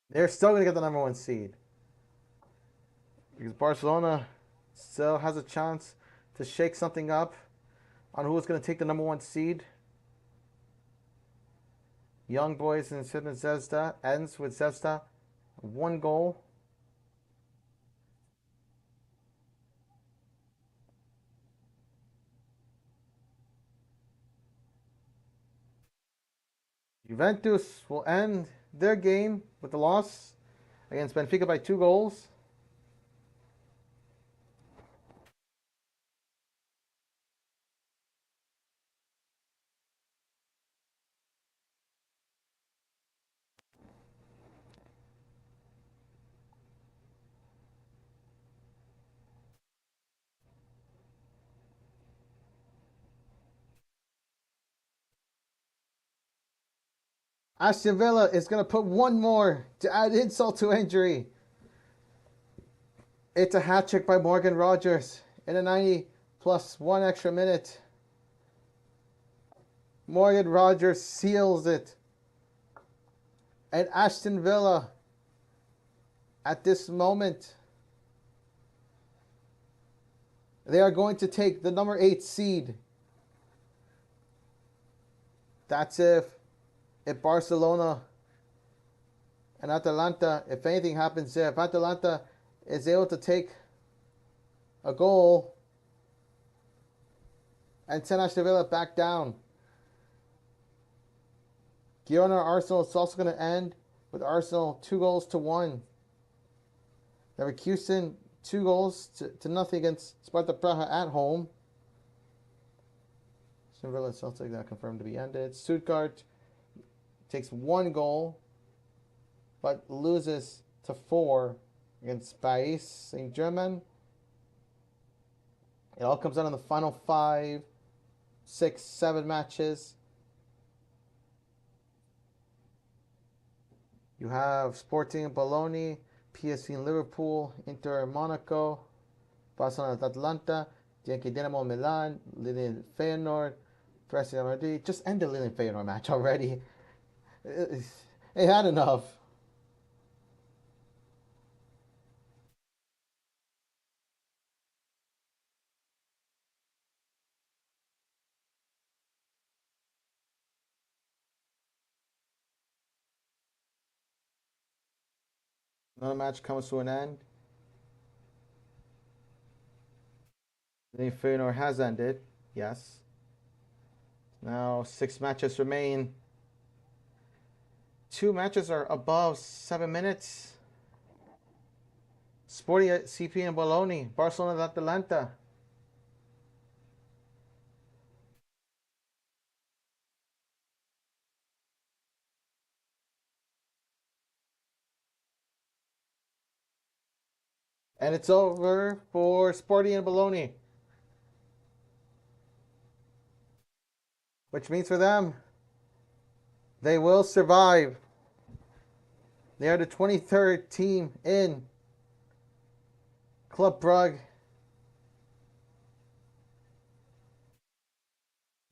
They're still going to get the number one seed. Because Barcelona still has a chance to shake something up on who is going to take the number one seed. Young Boys and Crvena Zvezda ends with Zvezda 1 goal. Juventus will end their game with a loss against Benfica by 2 goals. Aston Villa is going to put one more to add insult to injury. It's a hat trick by Morgan Rogers in a 90 plus 1 extra minute. Morgan Rogers seals it. And Aston Villa, at this moment, they are going to take the number 8 seed. That's if Barcelona and Atalanta, if anything happens there, if Atalanta is able to take a goal and send Aston Villa back down, Girona Arsenal is also going to end with Arsenal 2 goals to 1. Leverkusen 2 goals to 0 against Sparta Praha at home. Aston Villa Celtic, that confirmed to be ended. Stuttgart takes 1 goal, but loses to 4 against Paris Saint-Germain. It all comes out in the final 5, 6, 7 matches. You have Sporting Bologna, PSV in Liverpool, Inter Monaco, Barcelona Atalanta, Dinamo Milan, Lille Feyenoord, Real Madrid. Just end the Lille Feyenoord match already. It had enough. Another match comes to an end. Lille Feyenoord has ended. Yes. Now 6 matches remain. 2 matches are above 7 minutes. Sporting CP and Bologna, Barcelona Atalanta. And it's over for Sporting and Bologna. Which means for them, they will survive. They are the 23rd team in Club Brugge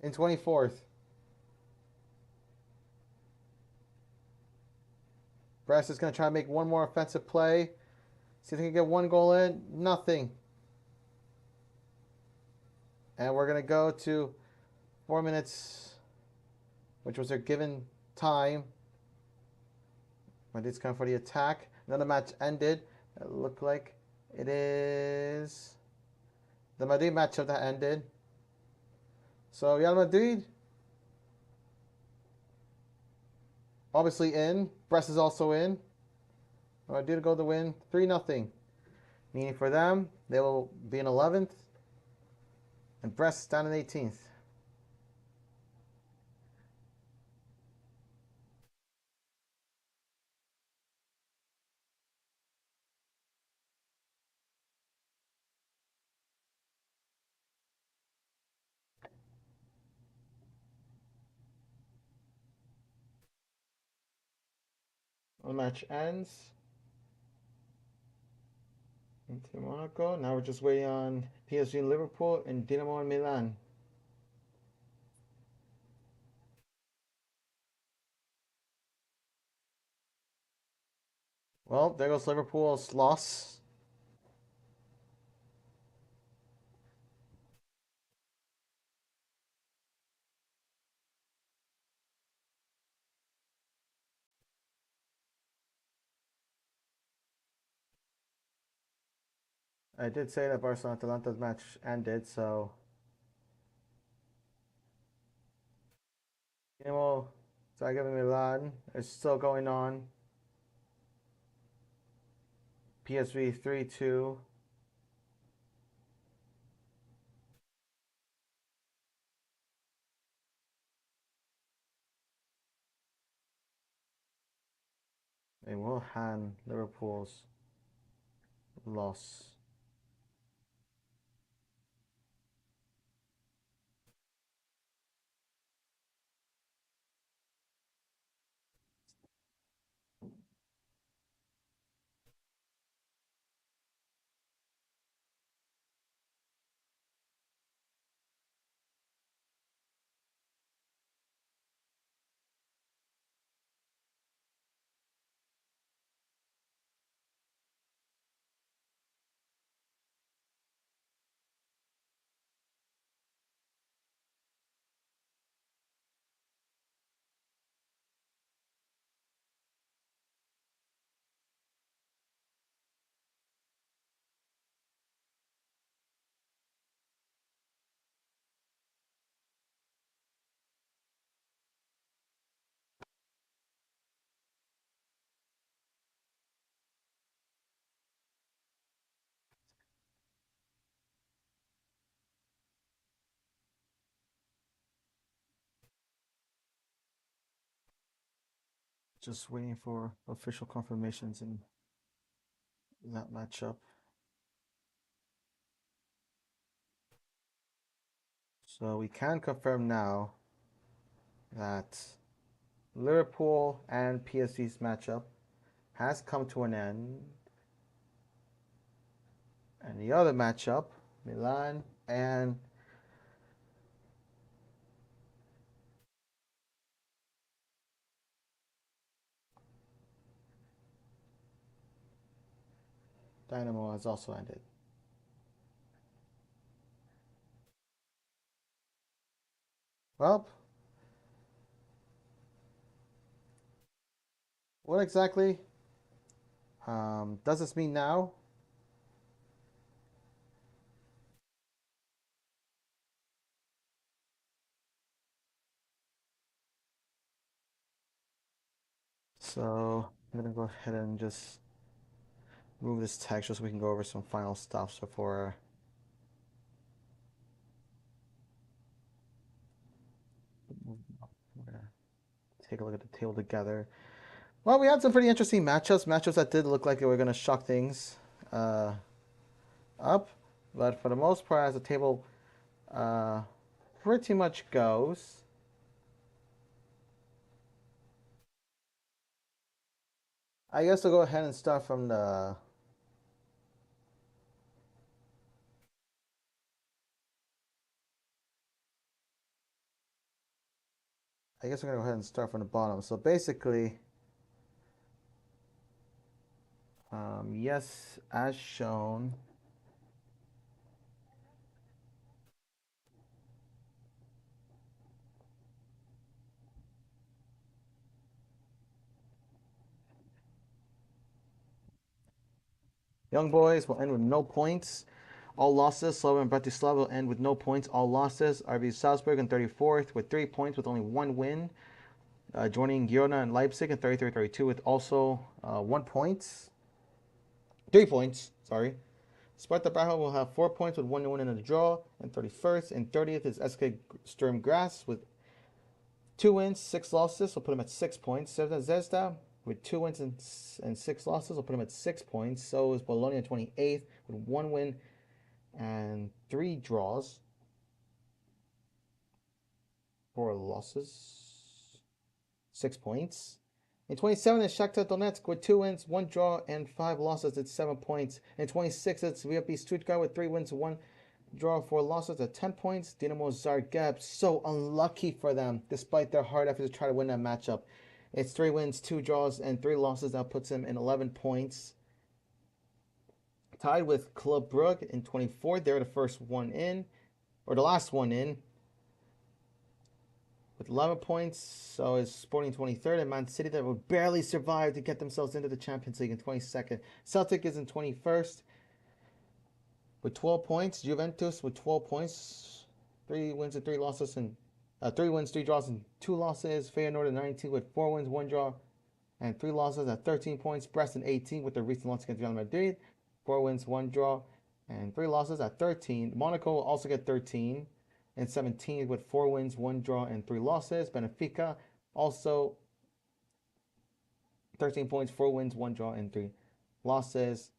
in 24th. Brest is going to try to make one more offensive play. See if they can get 1 goal in. Nothing. And we're going to go to 4 minutes, which was their given time. Madrid's coming for the attack. Another match ended. It looked like it is the Madrid matchup that ended. So Real Madrid obviously in. Brest is also in. Madrid go to win 3-0. Meaning for them, they will be in 11th. And Brest down in 18th. The match ends. Into Monaco. Now we're just waiting on PSG and Liverpool and Dinamo and Milan. Well, there goes Liverpool's loss. I did say that Barcelona Atalanta's match ended, so Dinamo Zagreb and Milan is still going on. PSV 3-2. And will hand Liverpool's loss. Just waiting for official confirmations in that matchup. So we can confirm now that Liverpool and PSG's matchup has come to an end. And the other matchup, Milan and Dynamo, has also ended. Well, what exactly does this mean now? So I'm gonna go ahead and just move this text just so we can go over some final stuffs before we're gonna take a look at the table together. Well, we had some pretty interesting matchups that did look like they were gonna shock things uh, up, but for the most part, as the table uh, pretty much goes, I guess we'll go ahead and start from the. I guess we're gonna go ahead and start from the bottom. So basically, yes, as shown, Young Boys will end with no points. All losses. Slovan and Bratislava will end with no points. All losses. RB Salzburg in 34th with 3 points with only one win. Joining Girona and Leipzig in 33-32 with also 1 point. 3 points, sorry. Sparta Praha will have 4 points with 1 win and a draw. And 31st and 30th is SK Sturm Graz with 2 wins, 6 losses. We'll put them at 6 points. Cervena Zvezda with 2 wins and 6 losses. We'll put them at 6 points. So is Bologna in 28th with 1 win and 3 draws. 4 losses, 6 points. In 27th is Shakhtar Donetsk with 2 wins, 1 draw, and 5 losses at 7 points. In 26th, it's VfB Stuttgart with 3 wins, 1 draw, 4 losses at 10 points. Dinamo Zagreb, so unlucky for them, despite their hard effort to try to win that matchup. It's 3 wins, 2 draws, and 3 losses. That puts them in 11 points. Tied with Club Brugge in 24th. They're the first one in, or the last one in, with 11 points. So is Sporting 23rd, and Man City that would barely survive to get themselves into the Champions League in 22nd. Celtic is in 21st. with 12 points. Juventus with 12 points, 3 wins and 3 losses, and 3 wins, 3 draws, and 2 losses. Feyenoord at 19 with 4 wins, 1 draw, and 3 losses at 13 points. Brest at 18 with the recent loss against Real Madrid, 4 wins, 1 draw, and 3 losses at 13. Monaco also get 13 and 17 with 4 wins, 1 draw, and 3 losses. Benfica also 13 points, 4 wins, 1 draw, and 3 losses.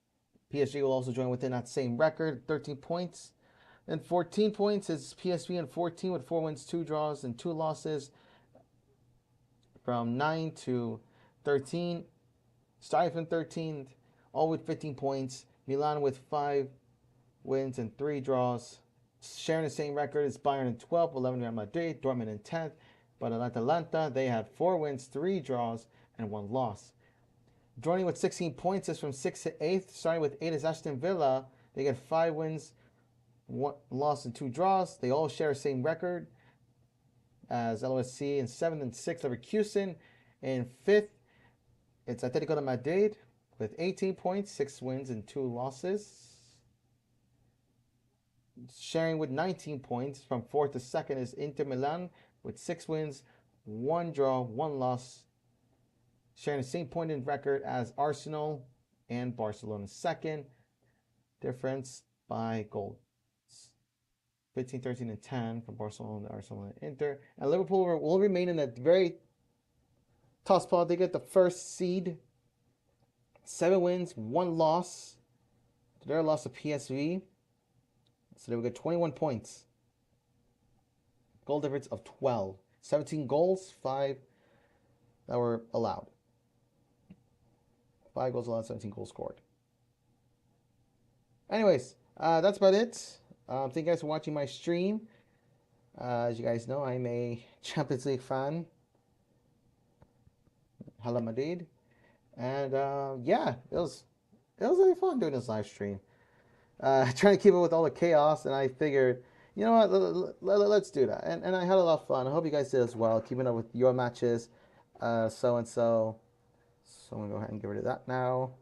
PSG will also join within that same record, 13 points. And 14 points is PSV and 14 with 4 wins, 2 draws, and 2 losses. From 9 to 13, starting from 13th, all with 15 points. Milan with 5 wins and 3 draws. Sharing the same record is Bayern in 12th, 11 Real Madrid, Dortmund in 10th. But Atalanta, they had 4 wins, 3 draws, and 1 loss. Joining with 16 points is from 6th to 8th. Starting with 8 is Aston Villa. They get 5 wins, 1 loss, and 2 draws. They all share the same record as LOSC. In 7th and 6th, Leverkusen. In 5th, it's Atletico de Madrid with 18 points, 6 wins, and 2 losses. Sharing with 19 points from 4th to 2nd is Inter Milan with 6 wins, 1 draw, 1 loss. Sharing the same point in record as Arsenal and Barcelona. Second, difference by goals. 15, 13, and 10 from Barcelona, Arsenal, and Inter. And Liverpool will remain in that very tough spot. They get the first seed. 7 wins, 1 loss. Their loss to PSV. So they will get 21 points. Goal difference of 12. 17 goals, 5 that were allowed. 5 goals allowed, 17 goals scored. Anyways, that's about it. Thank you guys for watching my stream. As you guys know, I'm a Champions League fan. Hala Madrid. And yeah, it was really fun doing this live stream. Trying to keep up with all the chaos, and I figured, you know what, let's do that. And I had a lot of fun. I hope you guys did as well, keeping up with your matches. So and so. So I'm going to go ahead and get rid of that now.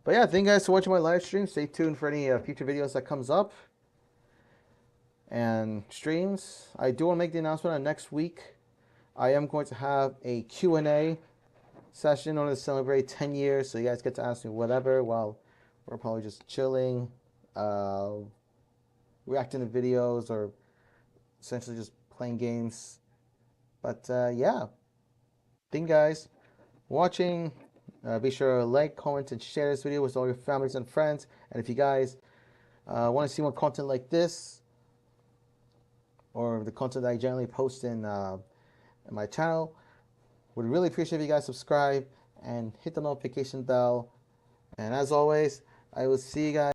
But yeah, thank you guys for watching my live stream. Stay tuned for any future videos that comes up and streams. I do want to make the announcement on next week. I am going to have a Q&A session in order to celebrate 10 years. So you guys get to ask me whatever while we're probably just chilling, reacting to videos, or essentially just playing games. But yeah, thank you guys for watching. Be sure to like, comment, and share this video with all your families and friends. And if you guys want to see more content like this, or the content that I generally post in my channel, would really appreciate if you guys subscribe and hit the notification bell. And as always, I will see you guys